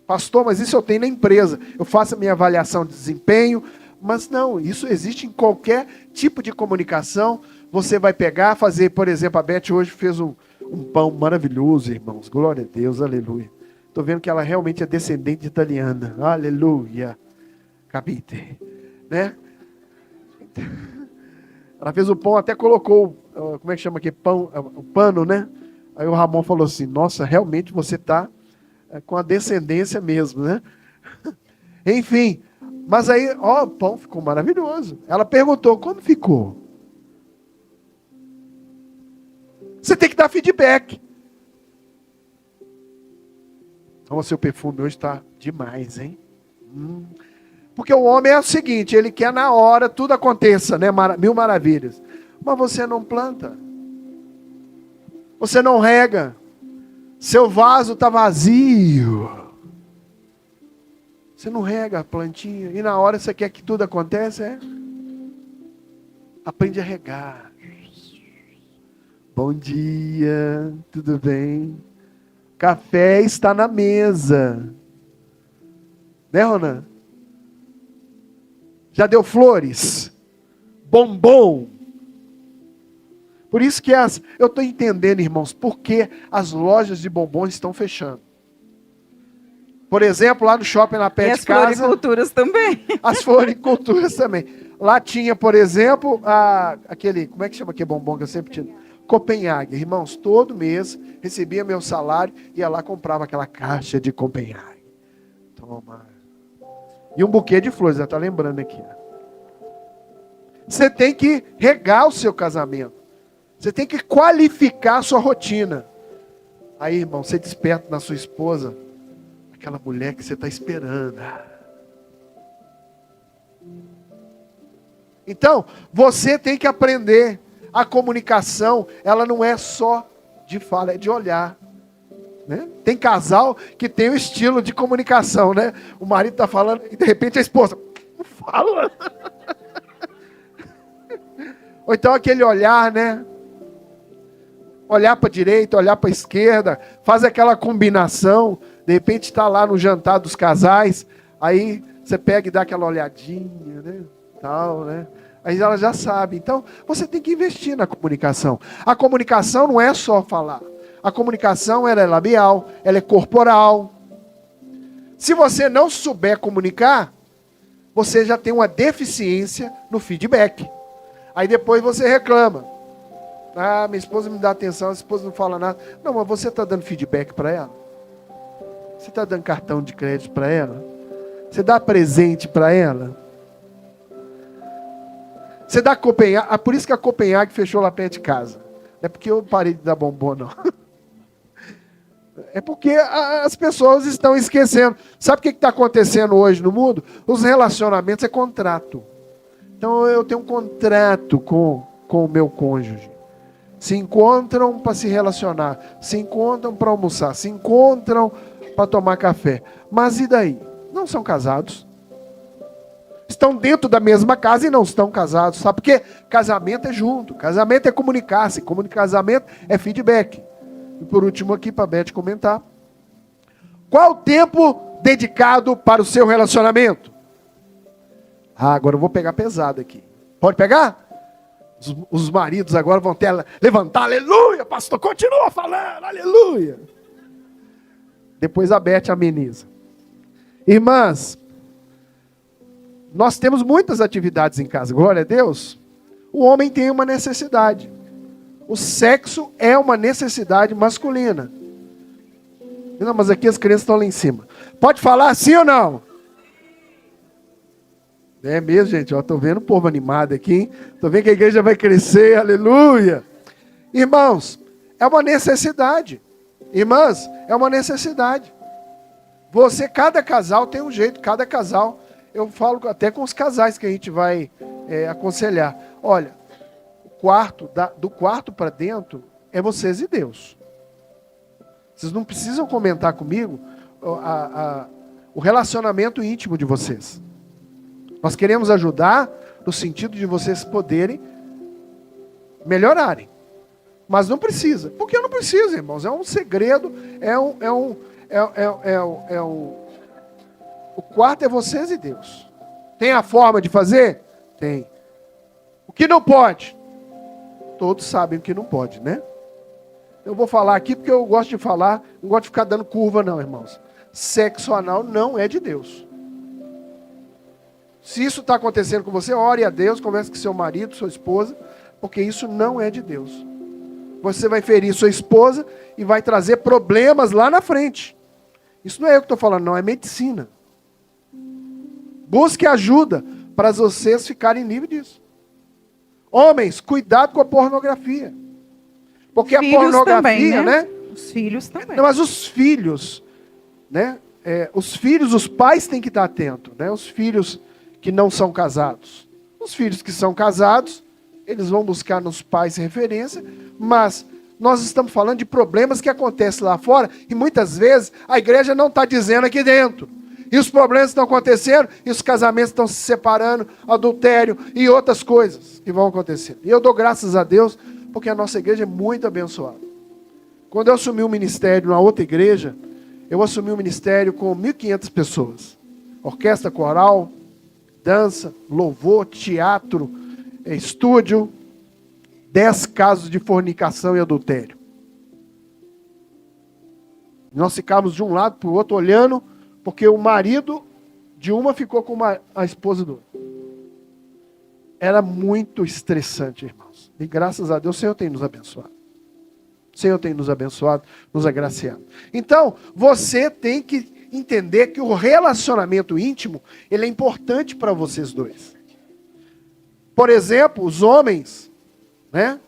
Pastor, mas isso eu tenho na empresa, eu faço a minha avaliação de desempenho, mas não, isso existe em qualquer tipo de comunicação. Você vai pegar, fazer, por exemplo, a Beth hoje fez um pão maravilhoso, irmãos. Glória a Deus, aleluia. Estou vendo que ela realmente é descendente de italiana. Aleluia. Capite. Né? Ela fez o pão, até colocou, como é que chama aqui? Pão, o pano, né? Aí o Ramon falou assim, nossa, realmente você está com a descendência mesmo, né? Enfim, mas aí, o pão ficou maravilhoso. Ela perguntou, como ficou? Você tem que dar feedback. Então, o seu perfume hoje está demais, hein? Porque o homem é o seguinte, ele quer na hora, tudo aconteça, né? Mil maravilhas. Mas você não planta. Você não rega. Seu vaso está vazio. Você não rega a plantinha. E na hora você quer que tudo aconteça, Aprende a regar. Bom dia, tudo bem? Café está na mesa. Né, Ronan? Já deu flores? Bombom. Por isso que eu estou entendendo, irmãos, por que as lojas de bombons estão fechando. Por exemplo, lá no shopping, na pé de casa. As floriculturas também. As floriculturas também. Lá tinha, por exemplo, aquele, como é que chama aquele bombom que eu sempre tinha? Copenhague. Irmãos, todo mês recebia meu salário, ia lá comprava aquela caixa de Copenhague. Toma. E um buquê de flores, já está lembrando aqui. Você tem que regar o seu casamento. Você tem que qualificar a sua rotina. Aí, irmão, você desperta na sua esposa aquela mulher que você está esperando. Então, você tem que aprender. A comunicação, ela não é só de fala, é de olhar. Né? Tem casal que tem o estilo de comunicação, né? O marido está falando e de repente a esposa não fala. Ou então aquele olhar, né? Olhar para a direita, olhar para a esquerda, faz aquela combinação. De repente está lá no jantar dos casais, aí você pega e dá aquela olhadinha, né? Tal, né? Aí ela já sabe. Então, você tem que investir na comunicação. A comunicação não é só falar. A comunicação ela é labial, ela é corporal. Se você não souber comunicar, você já tem uma deficiência no feedback. Aí depois você reclama. Ah, minha esposa me dá atenção, a esposa não fala nada. Não, mas você está dando feedback para ela? Você está dando cartão de crédito para ela? Você dá presente para ela? Você dá Copenhague. Ah, por isso que a Copenhague fechou lá perto de casa. Não é porque eu parei de dar bombom, não. É porque as pessoas estão esquecendo. Sabe o que está acontecendo hoje no mundo? Os relacionamentos é contrato. Então eu tenho um contrato com o meu cônjuge. Se encontram para se relacionar, se encontram para almoçar, se encontram para tomar café. Mas e daí? Não são casados. Estão dentro da mesma casa e não estão casados. Sabe por quê? Casamento é junto, casamento é comunicar-se, casamento é feedback. E por último aqui, para a Beth comentar. Qual o tempo dedicado para o seu relacionamento? Ah, agora eu vou pegar pesado aqui. Pode pegar? Os maridos agora vão ter levantar, aleluia, pastor, continua falando, aleluia. Depois a Beth ameniza. Irmãs, nós temos muitas atividades em casa, glória a Deus. O homem tem uma necessidade. O sexo é uma necessidade masculina. Não, mas aqui as crianças estão lá em cima. Pode falar sim ou não? É mesmo, gente. Estou vendo o povo animado aqui, hein? Estou vendo que a igreja vai crescer, aleluia. Irmãos, é uma necessidade. Irmãs, é uma necessidade. Cada casal tem um jeito, cada casal. Eu falo até com os casais que a gente vai aconselhar. Olha, do quarto para dentro é vocês e Deus. Vocês não precisam comentar comigo o relacionamento íntimo de vocês. Nós queremos ajudar no sentido de vocês poderem melhorarem. Mas não precisa. Por que não precisa, irmãos? É um segredo, o quarto é vocês e Deus. Tem a forma de fazer? Tem. O que não pode? Todos sabem o que não pode, né? Eu vou falar aqui porque eu gosto de falar, não gosto de ficar dando curva não, irmãos. Sexo anal não é de Deus. Se isso está acontecendo com você, ore a Deus, converse com seu marido, sua esposa, porque isso não é de Deus. Você vai ferir sua esposa e vai trazer problemas lá na frente. Isso não é eu que estou falando, não, é medicina. Busque ajuda para vocês ficarem livres disso. Homens, cuidado com a pornografia. Porque filhos a pornografia, também, né? Os filhos também. Não, mas os filhos, né? Os pais têm que estar atentos, né? Os filhos que não são casados. Os filhos que são casados, eles vão buscar nos pais referência, mas nós estamos falando de problemas que acontecem lá fora e muitas vezes a igreja não está dizendo aqui dentro. E os problemas estão acontecendo, e os casamentos estão se separando, adultério e outras coisas que vão acontecer. E eu dou graças a Deus, porque a nossa igreja é muito abençoada. Quando eu assumi o ministério na outra igreja, eu assumi o ministério com 1.500 pessoas. Orquestra coral, dança, louvor, teatro, estúdio, 10 casos de fornicação e adultério. Nós ficávamos de um lado para o outro olhando, porque o marido de uma ficou com a esposa do outro. Era muito estressante, irmãos. E graças a Deus o Senhor tem nos abençoado. O Senhor tem nos abençoado, nos agraciado. Então, você tem que entender que o relacionamento íntimo, ele é importante para vocês dois. Por exemplo, os homens, né?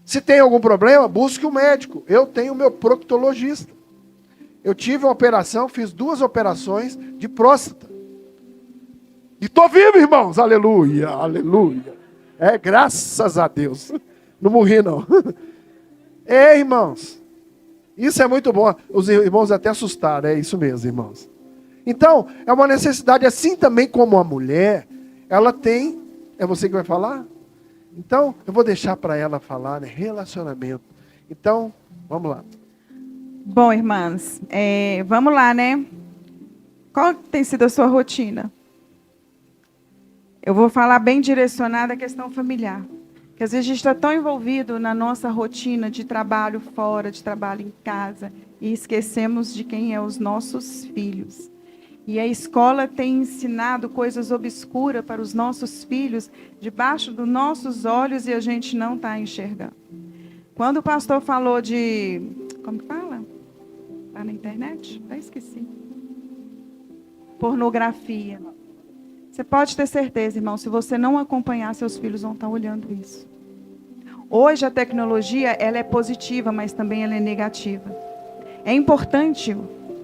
Se tem algum problema, busque um médico. Eu tenho o meu proctologista. Eu tive uma operação, fiz 2 operações de próstata. E estou vivo, irmãos. Aleluia, aleluia. Graças a Deus. Não morri, não. Irmãos. Isso é muito bom. Os irmãos até assustaram. É isso mesmo, irmãos. Então, é uma necessidade, assim também como a mulher, ela tem... É você que vai falar? Então, eu vou deixar para ela falar, né? Relacionamento. Então, vamos lá. Bom, irmãs, vamos lá, né? Qual tem sido a sua rotina? Eu vou falar bem direcionada à questão familiar. Porque às vezes a gente está tão envolvido na nossa rotina de trabalho fora, de trabalho em casa, e esquecemos de quem é os nossos filhos. E a escola tem ensinado coisas obscuras para os nossos filhos, debaixo dos nossos olhos, e a gente não está enxergando. Quando o pastor falou de... Como que fala? Está na internet? Já esqueci. Pornografia. Você pode ter certeza, irmão, se você não acompanhar, seus filhos vão estar olhando isso. Hoje a tecnologia, ela é positiva, mas também ela é negativa. É importante,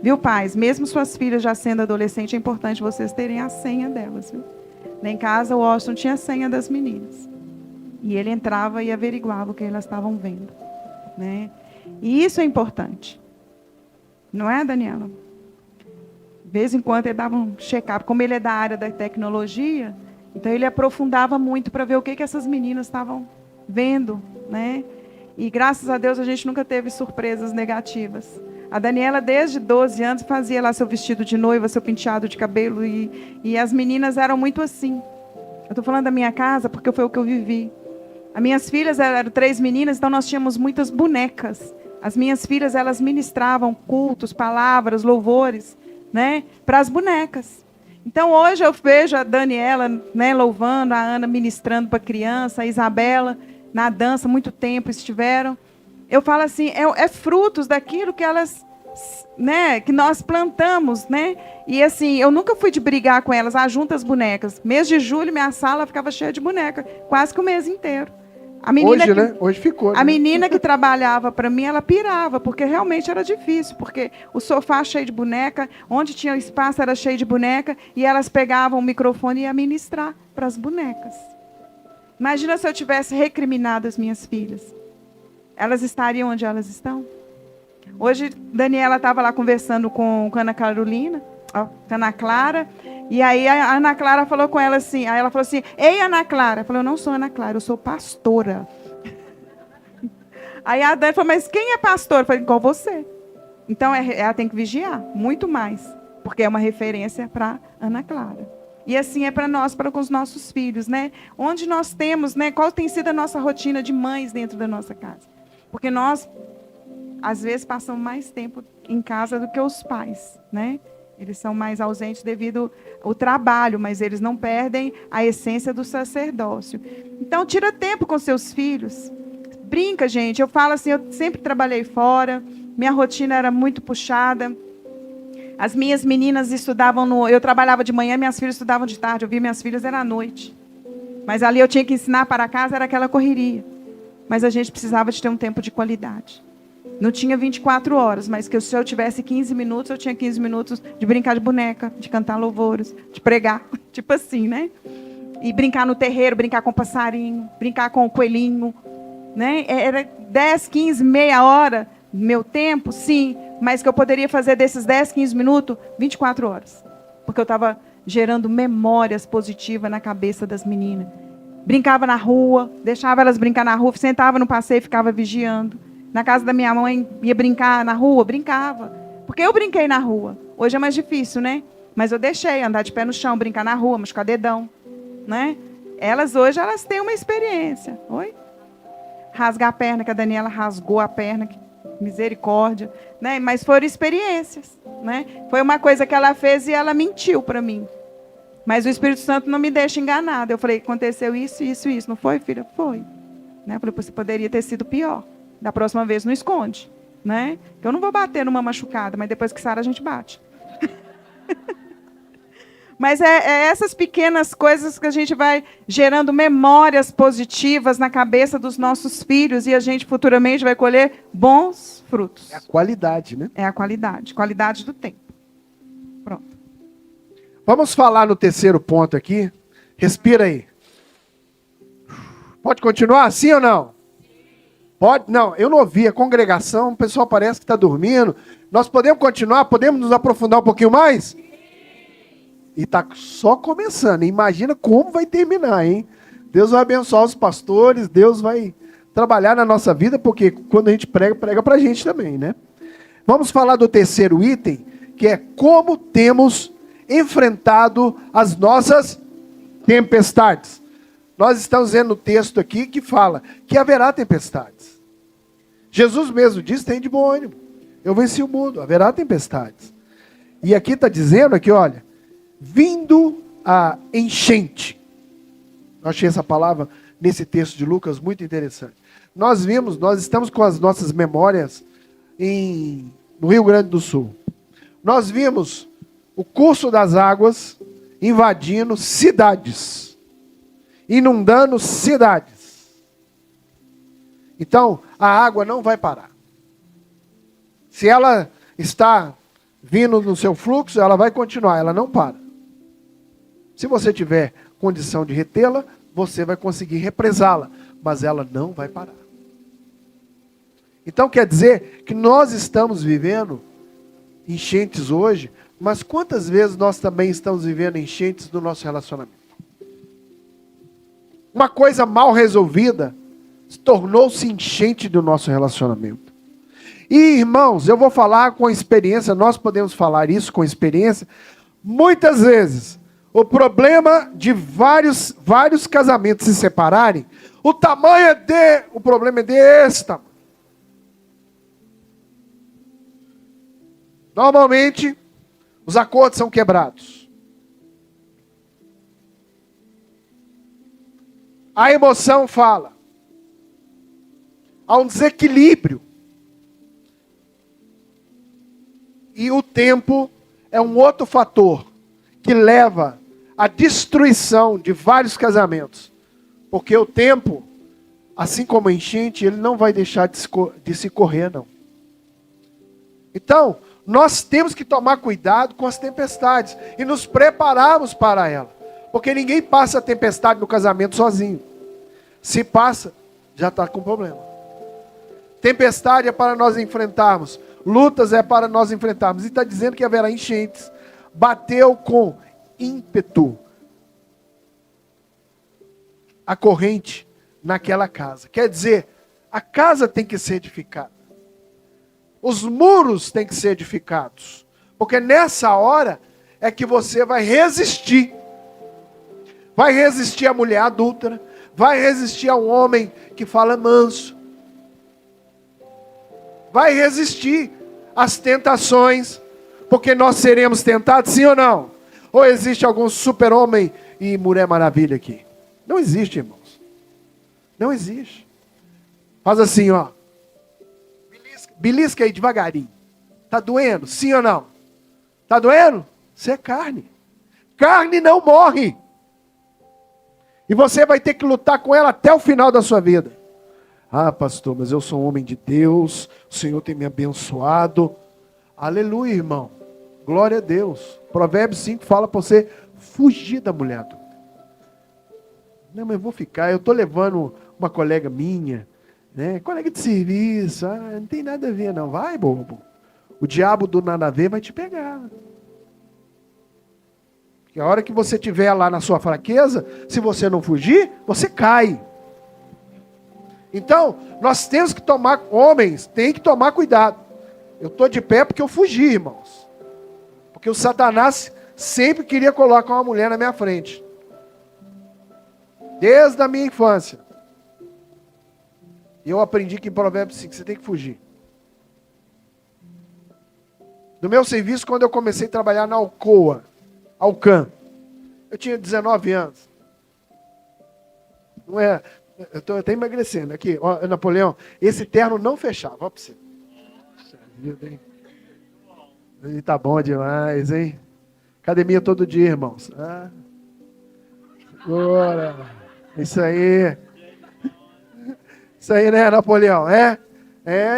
viu, pais? Mesmo suas filhas já sendo adolescentes, é importante vocês terem a senha delas, viu? Lá em casa, o Austin tinha a senha das meninas. E ele entrava e averiguava o que elas estavam vendo, né? E isso é importante. Não é, Daniela? De vez em quando ele dava um check-up. Como ele é da área da tecnologia, então ele aprofundava muito para ver o que essas meninas estavam vendo, né? E graças a Deus a gente nunca teve surpresas negativas. A Daniela, desde 12 anos, fazia lá seu vestido de noiva, seu penteado de cabelo. E as meninas eram muito assim. Eu estou falando da minha casa porque foi o que eu vivi. As minhas filhas eram 3 meninas, então nós tínhamos muitas bonecas. As minhas filhas, elas ministravam cultos, palavras, louvores, né, para as bonecas. Então hoje eu vejo a Daniela, né, louvando, a Ana ministrando para a criança, a Isabela na dança, muito tempo estiveram. Eu falo assim, é frutos daquilo que elas, né, que nós plantamos, né? E assim, eu nunca fui de brigar com elas, junta as bonecas. Mês de julho, minha sala ficava cheia de boneca, quase que o mês inteiro. A menina hoje, que, né? Hoje ficou. A menina que trabalhava para mim, ela pirava, porque realmente era difícil, porque o sofá cheio de boneca, onde tinha espaço era cheio de boneca, e elas pegavam o microfone e iam ministrar para as bonecas. Imagina se eu tivesse recriminado as minhas filhas. Elas estariam onde elas estão? Hoje, Daniela estava lá conversando com a Ana Carolina, com a Ana Clara, e aí a Ana Clara falou com ela assim, aí ela falou assim, ei, Ana Clara. Eu falei, eu não sou Ana Clara, eu sou pastora. Aí a Dani falou, mas quem é pastor? Eu falei, igual você. Então ela tem que vigiar, muito mais, porque é uma referência para Ana Clara. E assim é para nós, para com os nossos filhos, né? Onde nós temos, né? Qual tem sido a nossa rotina de mães dentro da nossa casa? Porque nós, às vezes, passamos mais tempo em casa do que os pais, né? Eles são mais ausentes devido ao trabalho, mas eles não perdem a essência do sacerdócio. Então, tira tempo com seus filhos. Brinca, gente. Eu falo assim, eu sempre trabalhei fora, minha rotina era muito puxada. As minhas meninas estudavam eu trabalhava de manhã, minhas filhas estudavam de tarde. Eu vi minhas filhas era à noite. Mas ali eu tinha que ensinar para casa, era aquela correria. Mas a gente precisava de ter um tempo de qualidade. Não tinha 24 horas, mas que se eu tivesse 15 minutos, eu tinha 15 minutos de brincar de boneca, de cantar louvores, de pregar, tipo assim, né? E brincar no terreiro, brincar com o passarinho, brincar com o coelhinho, né? Era 10, 15, meia hora, meu tempo, sim, mas que eu poderia fazer desses 10, 15 minutos, 24 horas. Porque eu estava gerando memórias positivas na cabeça das meninas. Brincava na rua, deixava elas brincar na rua, sentava no passeio e ficava vigiando. Na casa da minha mãe, ia brincar na rua, brincava. Porque eu brinquei na rua. Hoje é mais difícil, né? Mas eu deixei andar de pé no chão, brincar na rua, machucar dedão, né? Hoje, elas têm uma experiência. Oi? Rasgar a perna, que a Daniela rasgou a perna, que misericórdia, né? Mas foram experiências, né? Foi uma coisa que ela fez e ela mentiu para mim. Mas o Espírito Santo não me deixa enganada. Eu falei, aconteceu isso, isso, isso. Não foi, filha? Foi. Né? Eu falei, você poderia ter sido pior. Da próxima vez, não esconde. Né? Eu não vou bater numa machucada, mas depois que sara, a gente bate. Mas é essas pequenas coisas que a gente vai gerando memórias positivas na cabeça dos nossos filhos e a gente futuramente vai colher bons frutos. É a qualidade, né? É a qualidade do tempo. Pronto. Vamos falar no terceiro ponto aqui. Respira aí. Pode continuar assim ou não? Pode? Não, eu não ouvi. A congregação, o pessoal parece que está dormindo. Nós podemos continuar? Podemos nos aprofundar um pouquinho mais? E está só começando. Imagina como vai terminar, hein? Deus vai abençoar os pastores, Deus vai trabalhar na nossa vida, porque quando a gente prega, prega para a gente também, né? Vamos falar do terceiro item, que é como temos enfrentado as nossas tempestades. Nós estamos vendo o texto aqui que fala que haverá tempestades. Jesus mesmo disse, tem de bom ânimo. Eu venci o mundo, haverá tempestades. E aqui está dizendo, aqui, olha, vindo a enchente. Eu achei essa palavra nesse texto de Lucas muito interessante. Nós estamos com as nossas memórias no Rio Grande do Sul. Nós vimos o curso das águas invadindo cidades, inundando cidades. Então, a água não vai parar. Se ela está vindo no seu fluxo, ela vai continuar, ela não para. Se você tiver condição de retê-la, você vai conseguir represá-la, mas ela não vai parar. Então quer dizer que nós estamos vivendo enchentes hoje, mas quantas vezes nós também estamos vivendo enchentes do nosso relacionamento? Uma coisa mal resolvida tornou-se enchente do nosso relacionamento. E irmãos, eu vou falar com experiência, nós podemos falar isso com experiência. Muitas vezes, o problema de vários casamentos se separarem, o problema é desse tamanho. Normalmente, os acordos são quebrados. A emoção fala. Há um desequilíbrio. E o tempo é um outro fator que leva à destruição de vários casamentos. Porque o tempo, assim como a enchente, ele não vai deixar de se correr, não. Então, nós temos que tomar cuidado com as tempestades e nos prepararmos para ela. Porque ninguém passa a tempestade no casamento sozinho. Se passa, já está com problema. Tempestade é para nós enfrentarmos. Lutas é para nós enfrentarmos. E está dizendo que haverá enchentes. Bateu com ímpeto a corrente naquela casa. Quer dizer, a casa tem que ser edificada. Os muros têm que ser edificados. Porque nessa hora é que você vai resistir. Vai resistir à mulher adúltera. Vai resistir ao homem que fala manso. Vai resistir às tentações. Porque nós seremos tentados, sim ou não? Ou existe algum super-homem e mulher maravilha aqui? Não existe, irmãos. Não existe. Faz assim, ó. Belisca aí devagarinho. Está doendo? Sim ou não? Está doendo? Você é carne. Carne não morre. E você vai ter que lutar com ela até o final da sua vida. Ah, pastor, mas eu sou um homem de Deus. O Senhor tem me abençoado. Aleluia, irmão. Glória a Deus. Provérbios 5 fala para você fugir da mulher adulta. Não, mas eu vou ficar. Eu estou levando uma colega minha, né? Colega de serviço, não tem nada a ver não, vai bobo, o diabo do nada a ver vai te pegar, porque a hora que você estiver lá na sua fraqueza, se você não fugir, você cai. Então, nós temos que homens, tem que tomar cuidado. Eu estou de pé porque eu fugi, irmãos, porque o Satanás sempre queria colocar uma mulher na minha frente, desde a minha infância. E eu aprendi que em Provérbios 5 você tem que fugir. No meu serviço, quando eu comecei a trabalhar na Alcan, eu tinha 19 anos. Não é, eu estou até emagrecendo. Aqui, ó, Napoleão, esse terno não fechava. Ó para você. Ele tá bom demais, hein? Academia todo dia, irmãos. Bora. Isso aí. Isso aí, né, Napoleão?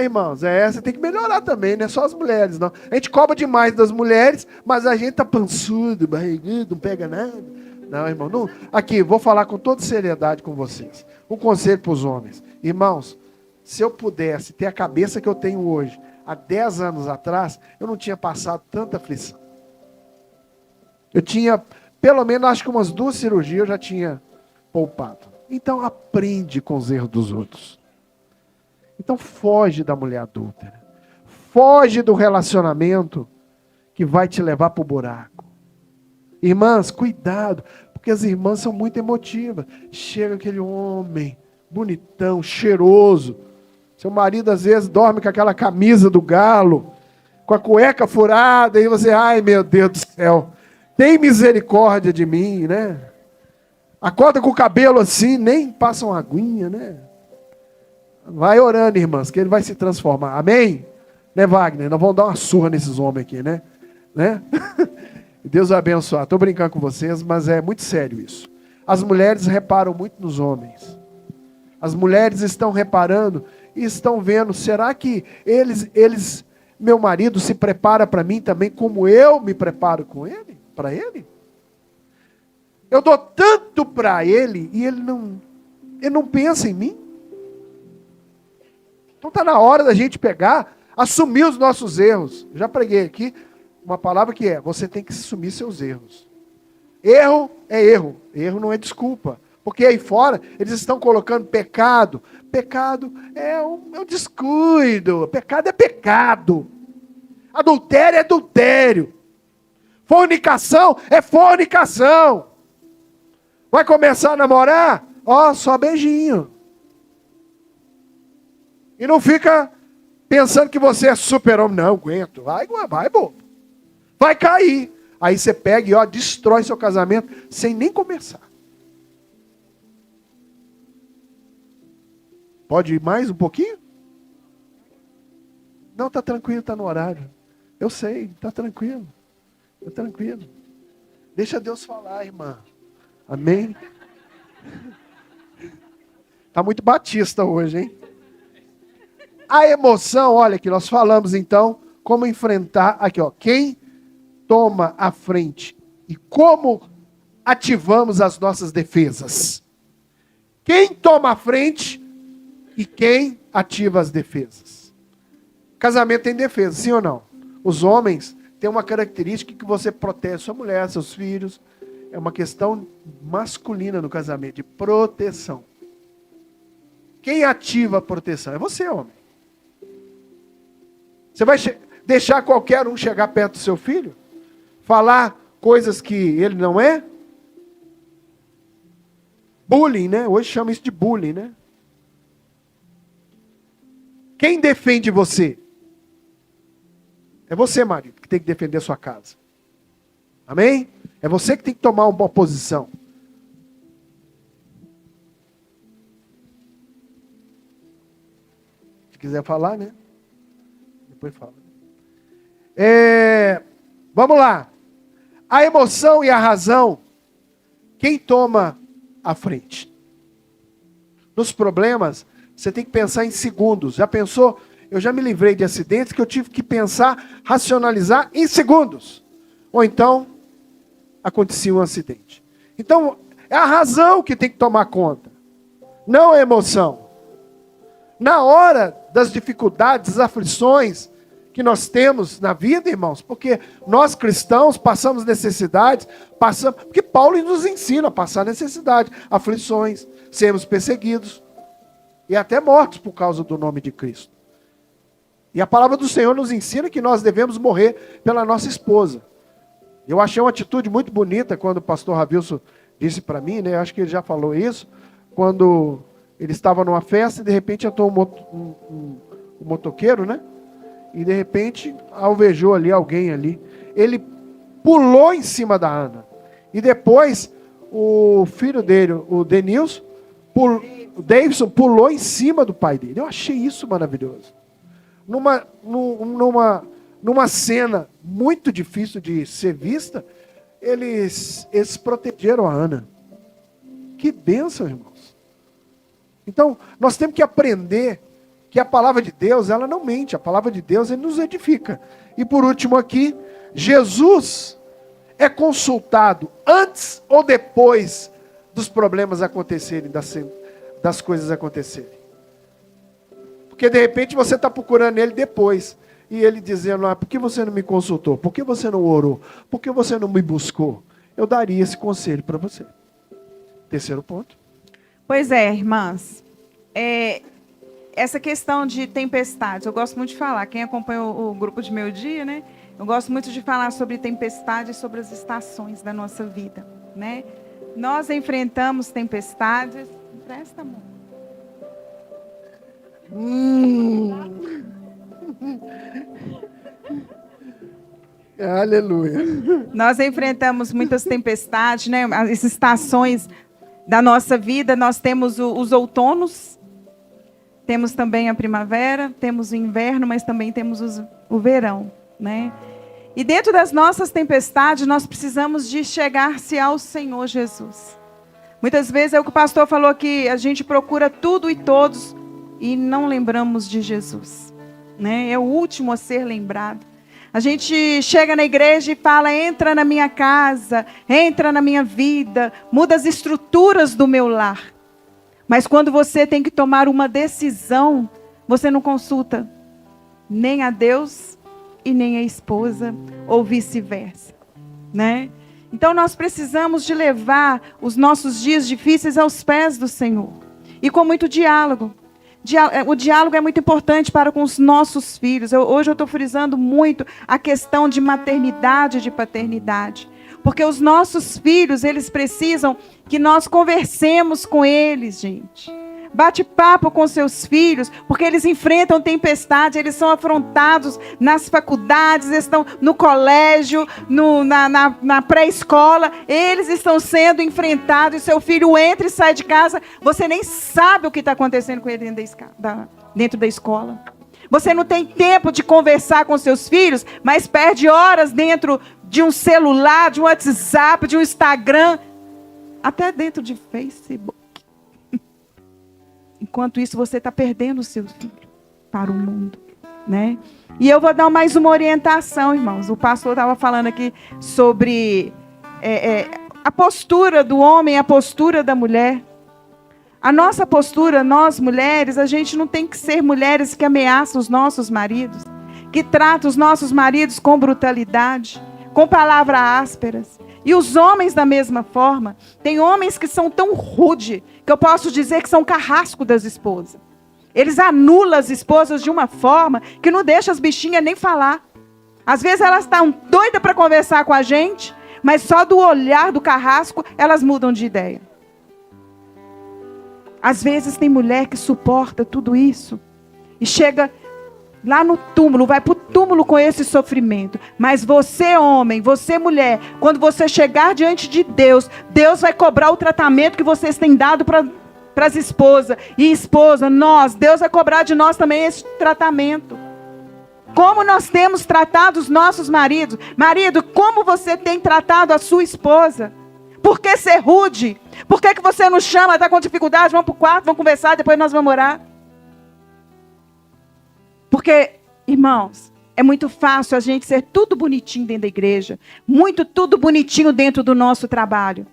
Irmãos, você tem que melhorar também, não é só as mulheres, não. A gente cobra demais das mulheres, mas a gente tá pançudo, barrigudo, não pega nada. Não, irmão, não. Aqui, vou falar com toda seriedade com vocês. Um conselho para os homens. Irmãos, se eu pudesse ter a cabeça que eu tenho hoje, há 10 anos atrás, eu não tinha passado tanta aflição. Eu tinha, pelo menos, acho que umas 2 cirurgias eu já tinha poupado. Então, aprende com os erros dos outros. Então foge da mulher adúltera. Foge do relacionamento que vai te levar para o buraco. Irmãs, cuidado, porque as irmãs são muito emotivas. Chega aquele homem bonitão, cheiroso. Seu marido às vezes dorme com aquela camisa do galo, com a cueca furada, e você, ai meu Deus do céu, tem misericórdia de mim, né? Acorda com o cabelo assim, nem passa uma aguinha, né? Vai orando, irmãs, que ele vai se transformar. Amém? Né, Wagner? Nós vamos dar uma surra nesses homens aqui, né? Deus vai abençoar. Estou brincando com vocês, mas é muito sério isso. As mulheres reparam muito nos homens. As mulheres estão reparando e estão vendo, será que meu marido se prepara para mim também como eu me preparo com ele? Para ele? Eu dou tanto para ele e ele não pensa em mim? Então está na hora da gente pegar, assumir os nossos erros. Já preguei aqui uma palavra que você tem que assumir seus erros. Erro é erro. Erro não é desculpa. Porque aí fora eles estão colocando pecado. Pecado é um descuido. Pecado é pecado. Adultério é adultério. Fornicação é fornicação. Vai começar a namorar? Só beijinho. E não fica pensando que você é super-homem. Não, aguento. Vai, bobo. Vai cair. Aí você pega e destrói seu casamento sem nem começar. Pode ir mais um pouquinho? Não, tá tranquilo, tá no horário. Eu sei, tá tranquilo. Tá tranquilo. Deixa Deus falar, irmã. Amém? Tá muito batista hoje, hein? A emoção, olha que nós falamos então, como enfrentar, aqui quem toma a frente e como ativamos as nossas defesas. Quem toma a frente e quem ativa as defesas. Casamento tem defesa, sim ou não? Os homens têm uma característica que você protege sua mulher, seus filhos. É uma questão masculina no casamento, de proteção. Quem ativa a proteção? É você, homem. Você vai deixar qualquer um chegar perto do seu filho? Falar coisas que ele não é? Bullying, né? Hoje chama isso de bullying, né? Quem defende você? É você, marido, que tem que defender a sua casa. Amém? É você que tem que tomar uma posição. Se quiser falar, né? Depois fala. Vamos lá. A emoção e a razão, quem toma a frente? Nos problemas, você tem que pensar em segundos. Já pensou? Eu já me livrei de acidentes que eu tive que pensar, racionalizar em segundos. Ou então, acontecia um acidente. Então, é a razão que tem que tomar conta. Não a emoção. Na hora das dificuldades, das aflições que nós temos na vida, irmãos, porque nós cristãos passamos necessidades, porque Paulo nos ensina a passar necessidade, aflições, sermos perseguidos e até mortos por causa do nome de Cristo. E a palavra do Senhor nos ensina que nós devemos morrer pela nossa esposa. Eu achei uma atitude muito bonita quando o pastor Ravilson disse para mim, né? Acho que ele já falou isso, quando ele estava numa festa e de repente entrou um motoqueiro, né? E de repente alvejou ali alguém ali. Ele pulou em cima da Ana. E depois o filho dele, o Denilson, o Davidson pulou em cima do pai dele. Eu achei isso maravilhoso. Numa cena muito difícil de ser vista, eles protegeram a Ana. Que bênção, irmãos. Então, nós temos que aprender que a palavra de Deus, ela não mente, a palavra de Deus, ele nos edifica. E por último aqui, Jesus é consultado antes ou depois dos problemas acontecerem, das coisas acontecerem. Porque de repente você está procurando ele depois, e ele dizendo, por que você não me consultou? Por que você não orou? Por que você não me buscou? Eu daria esse conselho para você. Terceiro ponto. Pois é, irmãs. Essa questão de tempestades, eu gosto muito de falar. Quem acompanha o grupo de meio dia, né? Eu gosto muito de falar sobre tempestades, sobre as estações da nossa vida, né? Nós enfrentamos tempestades. Presta, amor. Aleluia. Nós enfrentamos muitas tempestades, né? As estações da nossa vida. Nós temos os outonos, temos também a primavera, temos o inverno, mas também temos o verão, né? E dentro das nossas tempestades, nós precisamos de chegar-se ao Senhor Jesus. Muitas vezes é o que o pastor falou aqui, a gente procura tudo e todos e não lembramos de Jesus, né? É o último a ser lembrado. A gente chega na igreja e fala, entra na minha casa, entra na minha vida, muda as estruturas do meu lar. Mas quando você tem que tomar uma decisão, você não consulta nem a Deus e nem a esposa, ou vice-versa, né? Então nós precisamos de levar os nossos dias difíceis aos pés do Senhor. E com muito diálogo. O diálogo é muito importante para com os nossos filhos. Hoje eu estou frisando muito a questão de maternidade e de paternidade. Porque os nossos filhos, eles precisam que nós conversemos com eles, gente. Bate papo com seus filhos, porque eles enfrentam tempestade, eles são afrontados nas faculdades, estão no colégio, na pré-escola, eles estão sendo enfrentados, e seu filho entra e sai de casa, você nem sabe o que está acontecendo com ele dentro da escola. Você não tem tempo de conversar com seus filhos, mas perde horas dentro de um celular, de um WhatsApp, de um Instagram, até dentro de Facebook. Enquanto isso, você está perdendo o seu filho para o mundo, né? E eu vou dar mais uma orientação, irmãos. O pastor estava falando aqui sobre a postura do homem, a postura da mulher. A nossa postura, nós mulheres, a gente não tem que ser mulheres que ameaçam os nossos maridos, que tratam os nossos maridos com brutalidade, com palavras ásperas. E os homens da mesma forma. Tem homens que são tão rudes, que eu posso dizer que são carrasco das esposas. Eles anulam as esposas de uma forma que não deixa as bichinhas nem falar. Às vezes elas estão doidas para conversar com a gente, mas só do olhar do carrasco elas mudam de ideia. Às vezes tem mulher que suporta tudo isso e chega lá no túmulo, vai para o túmulo com esse sofrimento. Mas você, homem, você, mulher, quando você chegar diante de Deus, Deus vai cobrar o tratamento que vocês têm dado para as esposas. E esposa, Deus vai cobrar de nós também esse tratamento. Como nós temos tratado os nossos maridos. Marido, como você tem tratado a sua esposa? Por que ser rude? Por que você não chama, está com dificuldade, vamos para o quarto, vamos conversar, depois nós vamos orar? Porque, irmãos, é muito fácil a gente ser tudo bonitinho dentro da igreja. Tudo bonitinho dentro do nosso trabalho.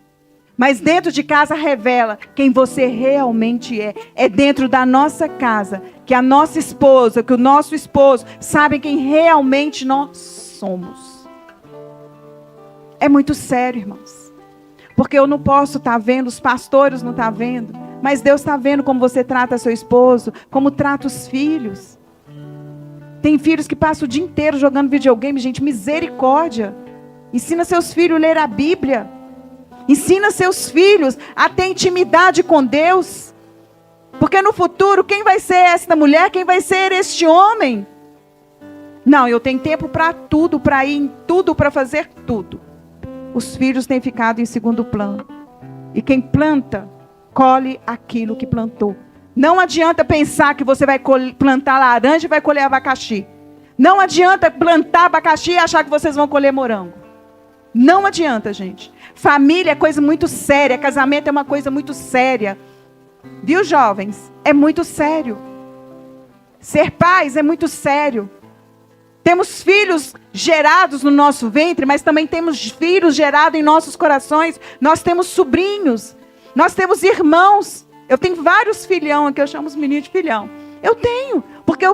Mas dentro de casa revela quem você realmente é. É dentro da nossa casa que a nossa esposa, que o nosso esposo sabem quem realmente nós somos. É muito sério, irmãos. Porque eu não posso estar vendo, os pastores não estão vendo. Mas Deus está vendo como você trata seu esposo, como trata os filhos. Tem filhos que passam o dia inteiro jogando videogame, gente, misericórdia. Ensina seus filhos a ler a Bíblia. Ensina seus filhos a ter intimidade com Deus. Porque no futuro, quem vai ser esta mulher? Quem vai ser este homem? Não, eu tenho tempo para tudo, para ir em tudo, para fazer tudo. Os filhos têm ficado em segundo plano. E quem planta, colhe aquilo que plantou. Não adianta pensar que você vai plantar laranja e vai colher abacaxi. Não adianta plantar abacaxi e achar que vocês vão colher morango. Não adianta, gente. Família é coisa muito séria. Casamento é uma coisa muito séria. Viu, jovens? É muito sério. Ser pais é muito sério. Temos filhos gerados no nosso ventre, mas também temos filhos gerados em nossos corações. Nós temos sobrinhos, nós temos irmãos. Eu tenho vários filhão aqui, eu chamo os meninos de filhão. Eu tenho, porque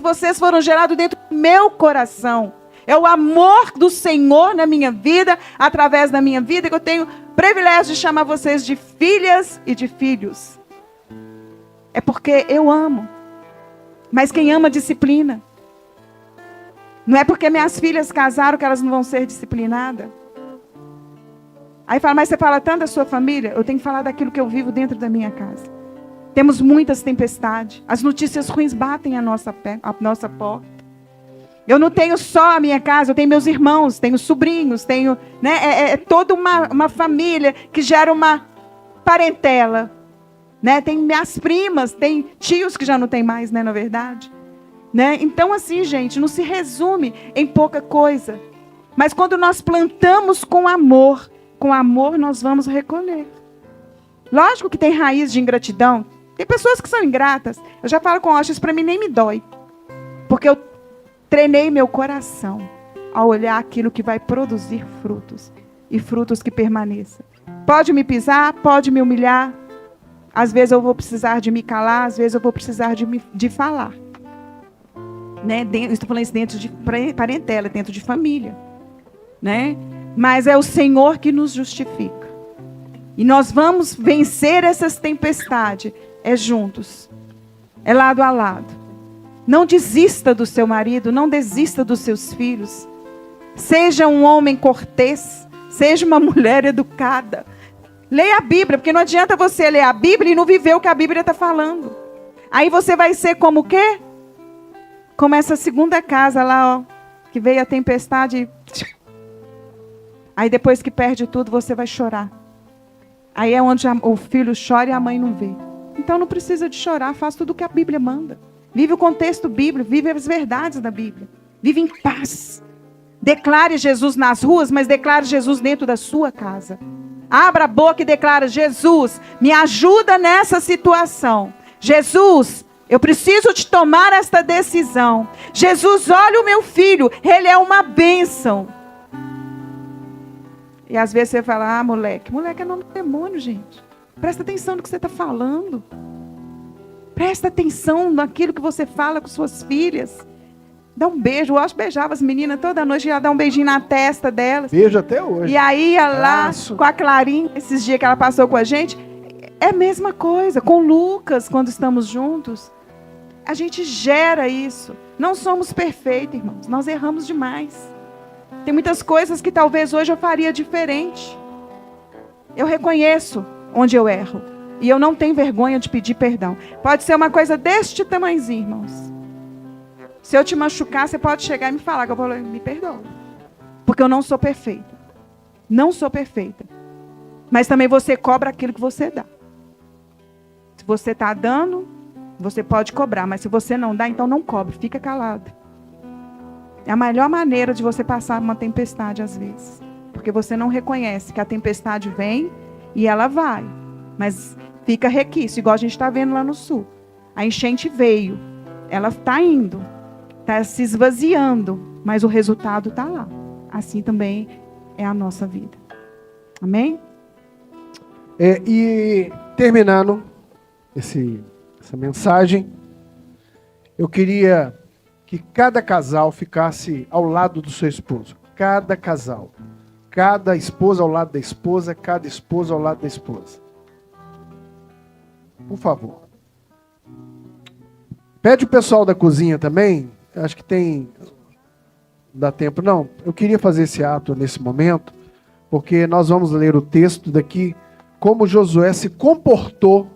vocês foram gerados dentro do meu coração. É o amor do Senhor na minha vida, através da minha vida, que eu tenho o privilégio de chamar vocês de filhas e de filhos. É porque eu amo. Mas quem ama disciplina. Não é porque minhas filhas casaram que elas não vão ser disciplinadas. Aí fala, mas você fala tanto da sua família? Eu tenho que falar daquilo que eu vivo dentro da minha casa. Temos muitas tempestades. As notícias ruins batem a nossa porta. Eu não tenho só a minha casa, eu tenho meus irmãos, tenho sobrinhos, tenho, né, é toda uma família que gera uma parentela. Né? Tem minhas primas, tem tios que já não tem mais, né, na verdade. Né? Então, assim, gente, não se resume em pouca coisa. Mas quando nós plantamos com amor nós vamos recolher. Lógico que tem raiz de ingratidão. Tem pessoas que são ingratas. Eu já falo com o isso para mim nem me dói. Porque eu treinei meu coração a olhar aquilo que vai produzir frutos. E frutos que permaneçam. Pode me pisar, pode me humilhar. Às vezes eu vou precisar de me calar, às vezes eu vou precisar de falar. Né? Estou falando isso dentro de parentela, dentro de família. Né? Mas é o Senhor que nos justifica. E nós vamos vencer essas tempestades. É juntos. É lado a lado. Não desista do seu marido, não desista dos seus filhos. Seja um homem cortês, seja uma mulher educada. Leia a Bíblia, porque não adianta você ler a Bíblia e não viver o que a Bíblia está falando. Aí você vai ser como o quê? Como essa segunda casa lá, ó, que veio a tempestade. Aí depois que perde tudo, você vai chorar. Aí é onde o filho chora e a mãe não vê. Então não precisa de chorar, faz tudo o que a Bíblia manda. Vive o contexto bíblico, vive as verdades da Bíblia. Vive em paz. Declare Jesus nas ruas, mas declare Jesus dentro da sua casa. Abra a boca e declara, Jesus, me ajuda nessa situação. Jesus, eu preciso de tomar esta decisão. Jesus, olha o meu filho, ele é uma bênção. E às vezes você fala, moleque. Moleque é nome do demônio, gente. Presta atenção no que você está falando. Presta atenção naquilo que você fala com suas filhas. Dá um beijo. Eu beijava as meninas toda noite, ia dar um beijinho na testa delas. Beijo até hoje. E aí ia lá com a Clarinha, esses dias que ela passou com a gente. É a mesma coisa. Com o Lucas, quando estamos juntos. A gente gera isso. Não somos perfeitos, irmãos. Nós erramos demais. Tem muitas coisas que talvez hoje eu faria diferente. Eu reconheço onde eu erro. E eu não tenho vergonha de pedir perdão. Pode ser uma coisa deste tamanhozinho, irmãos. Se eu te machucar, você pode chegar e me falar que eu vou me perdoa. Porque eu não sou perfeita. Não sou perfeita. Mas também você cobra aquilo que você dá. Se você está dando, você pode cobrar. Mas se você não dá, então não cobre. Fica calado. É a melhor maneira de você passar uma tempestade às vezes. Porque você não reconhece que a tempestade vem e ela vai. Mas fica requisito, igual a gente está vendo lá no sul. A enchente veio. Ela está indo. Está se esvaziando. Mas o resultado está lá. Assim também é a nossa vida. Amém? E terminando essa mensagem, eu queria que cada casal ficasse ao lado do seu esposo. Cada casal. Cada esposa ao lado da esposa, cada esposa ao lado da esposa. Por favor. Pede o pessoal da cozinha também. Acho que tem... Não dá tempo, não. Eu queria fazer esse ato nesse momento, porque nós vamos ler o texto daqui, como Josué se comportou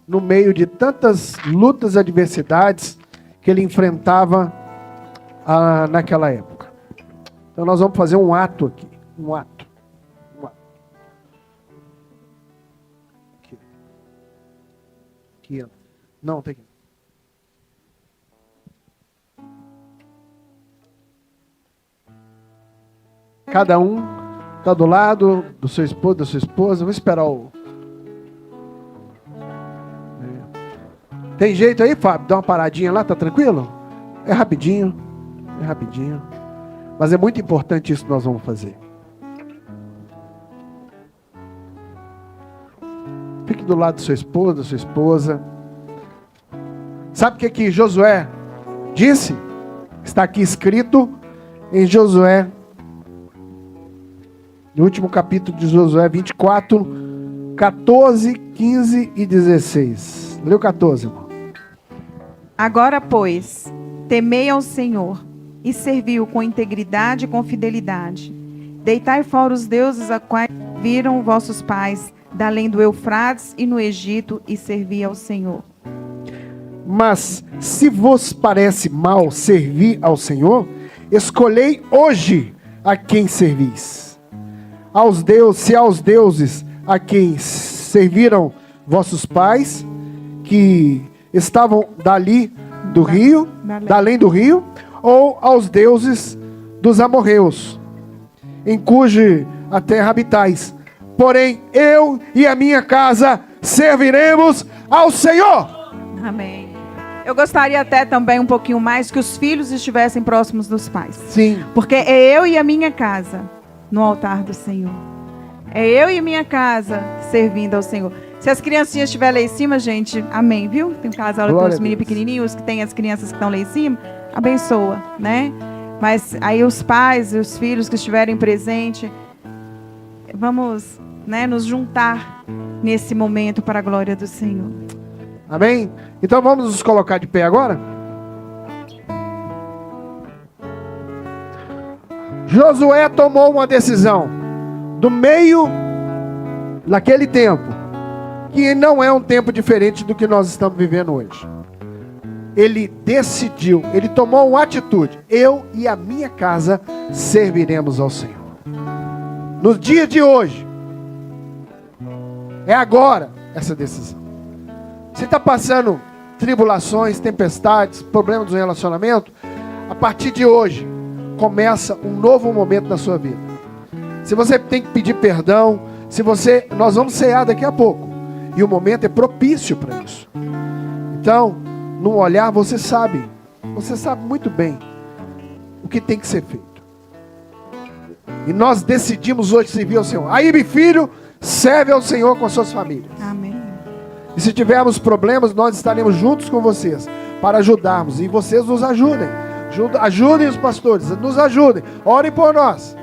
no meio de tantas lutas e adversidades que ele enfrentava naquela época. Então nós vamos fazer um ato aqui. Um ato. Aqui. Não, tem aqui. Cada um está do lado do seu esposo, da sua esposa. Vou esperar o... Tem jeito aí, Fábio? Dá uma paradinha lá, tá tranquilo? É rapidinho. É rapidinho. Mas é muito importante isso que nós vamos fazer. Fique do lado do seu esposo, da sua esposa. Sabe o que Josué disse? Está aqui escrito em Josué, no último capítulo de Josué 24, 14, 15 e 16. Leu 14, irmão. Agora, pois, temei ao Senhor e serviu com integridade e com fidelidade. Deitai fora os deuses a quais viram vossos pais, da além do Eufrates e no Egito, e servi ao Senhor. Mas se vos parece mal servir ao Senhor, escolhei hoje a quem servis. Se aos deuses a quem serviram vossos pais, que estavam dali do rio, da além do rio, ou aos deuses dos amorreus, em cuja a terra habitais. Porém, eu e a minha casa serviremos ao Senhor. Amém. Eu gostaria até também um pouquinho mais que os filhos estivessem próximos dos pais. Sim. Porque é eu e a minha casa no altar do Senhor. É eu e minha casa servindo ao Senhor. Se as criancinhas estiverem lá em cima, gente, amém, viu? Tem um casal com os meninos pequenininhos, que tem as crianças que estão lá em cima, abençoa, né? Mas aí os pais e os filhos que estiverem presentes, vamos, né, nos juntar nesse momento para a glória do Senhor. Amém? Então vamos nos colocar de pé agora? Josué tomou uma decisão do meio daquele tempo, que não é um tempo diferente do que nós estamos vivendo hoje. Ele decidiu, ele tomou uma atitude: eu e a minha casa serviremos ao Senhor. No dia de hoje, é agora essa decisão. Você está passando tribulações, tempestades, problemas do relacionamento? A partir de hoje, começa um novo momento na sua vida. Se você tem que pedir perdão, nós vamos cear daqui a pouco. E o momento é propício para isso. Então, num olhar, você sabe muito bem o que tem que ser feito. E nós decidimos hoje servir ao Senhor. Aí, meu filho, serve ao Senhor com as suas famílias. Amém. E se tivermos problemas, nós estaremos juntos com vocês para ajudarmos. E vocês nos ajudem. Ajudem os pastores, nos ajudem. Orem por nós.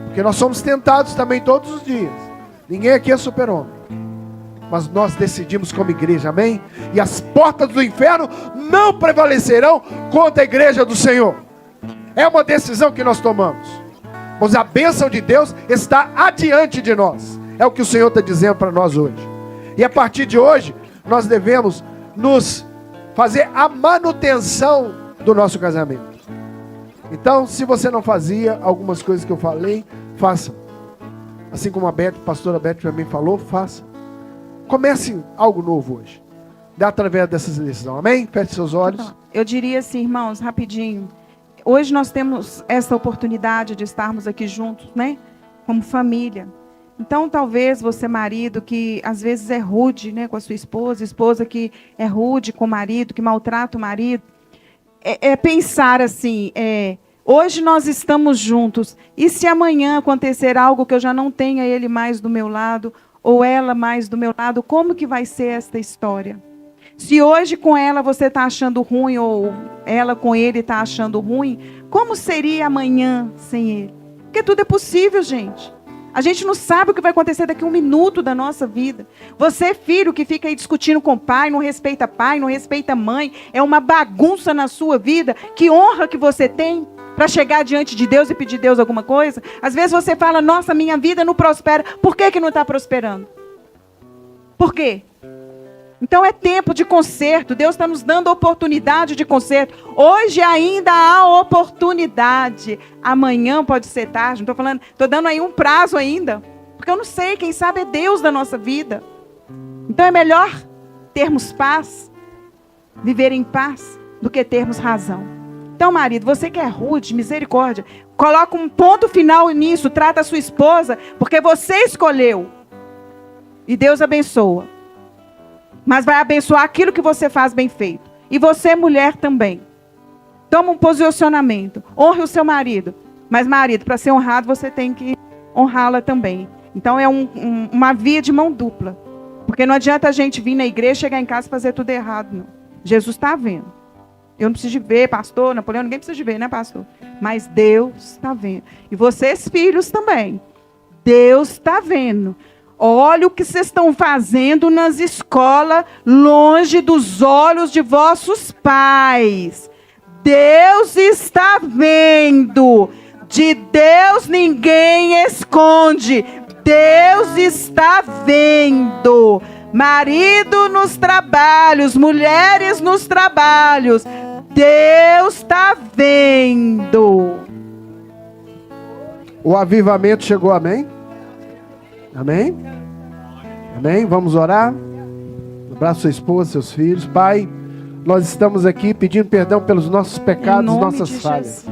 Porque nós somos tentados também todos os dias. Ninguém aqui é super-homem. Mas nós decidimos como igreja, amém? E as portas do inferno não prevalecerão contra a igreja do Senhor. É uma decisão que nós tomamos. Mas a bênção de Deus está adiante de nós. É o que o Senhor está dizendo para nós hoje. E a partir de hoje, nós devemos nos fazer a manutenção do nosso casamento. Então, se você não fazia algumas coisas que eu falei, faça. Assim como a pastora Beth também falou, faça. Comece algo novo hoje. Dá através dessas decisões. Amém? Feche seus olhos. Eu diria assim, irmãos, rapidinho. Hoje nós temos essa oportunidade de estarmos aqui juntos, né? Como família. Então, talvez você, marido, que às vezes é rude, né, com a sua esposa que é rude com o marido, que maltrata o marido, pensar assim, hoje nós estamos juntos, e se amanhã acontecer algo que eu já não tenha ele mais do meu lado, ou ela mais do meu lado, como que vai ser esta história? Se hoje com ela você está achando ruim, ou ela com ele está achando ruim, como seria amanhã sem ele? Porque tudo é possível, gente. A gente não sabe o que vai acontecer daqui a 1 minuto da nossa vida. Você, filho, que fica aí discutindo com o pai, não respeita mãe, é uma bagunça na sua vida. Que honra que você tem para chegar diante de Deus e pedir a Deus alguma coisa. Às vezes você fala, nossa, minha vida não prospera. Por que não está prosperando? Por quê? Então é tempo de conserto. Deus está nos dando oportunidade de conserto. Hoje ainda há oportunidade. Amanhã pode ser tarde. Não estou falando, estou dando aí um prazo ainda. Porque eu não sei, quem sabe é Deus da nossa vida. Então é melhor termos paz, viver em paz, do que termos razão. Então, marido, você que é rude, misericórdia, coloca um ponto final nisso, trata a sua esposa, porque você escolheu. E Deus abençoa. mas vai abençoar aquilo que você faz bem feito. E você, mulher, também. Toma um posicionamento. Honre o seu marido. Mas, marido, para ser honrado, você tem que honrá-la também. Então, é uma via de mão dupla. Porque não adianta a gente vir na igreja, chegar em casa e fazer tudo errado, não. Jesus está vendo. Eu não preciso de ver, pastor, Napoleão, ninguém precisa de ver, né, pastor? Mas Deus está vendo. E vocês, filhos, também. Deus está vendo. Olha o que vocês estão fazendo nas escolas, longe dos olhos de vossos pais. Deus está vendo. De Deus ninguém esconde. Deus está vendo. Marido nos trabalhos, mulheres nos trabalhos. Deus está vendo. O avivamento chegou, amém? Amém? Amém? Vamos orar? Abraça sua esposa, seus filhos. Pai, nós estamos aqui pedindo perdão pelos nossos pecados, nossas falhas.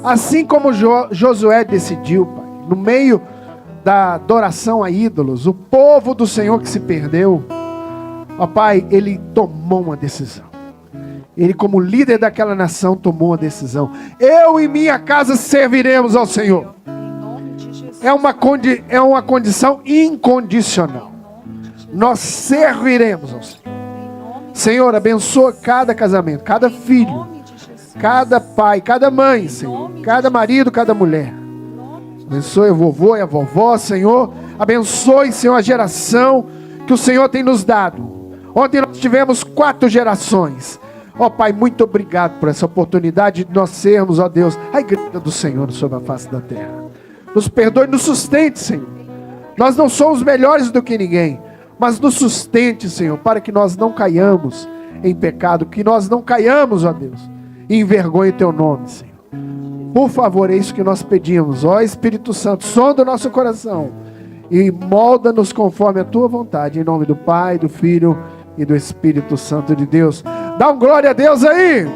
Assim como Josué decidiu, Pai, no meio da adoração a ídolos, o povo do Senhor que se perdeu, ó Pai, ele tomou uma decisão. Ele, como líder daquela nação, tomou uma decisão. Eu e minha casa serviremos ao Senhor. É uma condição incondicional. Nós serviremos ao Senhor. Senhor, abençoa cada casamento, cada filho, cada pai, cada mãe, Senhor, cada marido, cada mulher. Abençoe o vovô e a vovó, Senhor. Abençoe, Senhor, a geração que o Senhor tem nos dado. Ontem nós tivemos 4 gerações. Ó Pai, muito obrigado por essa oportunidade de nós sermos, ó Deus, a igreja do Senhor sobre a face da terra. Nos perdoe e nos sustente, Senhor. Nós não somos melhores do que ninguém, mas nos sustente, Senhor, para que nós não caiamos em pecado, que nós não caiamos, ó Deus, e envergonhe o Teu nome, Senhor. Por favor, é isso que nós pedimos, ó Espírito Santo, sonda o nosso coração e molda-nos conforme a Tua vontade, em nome do Pai, do Filho e do Espírito Santo de Deus. Dá um glória a Deus aí!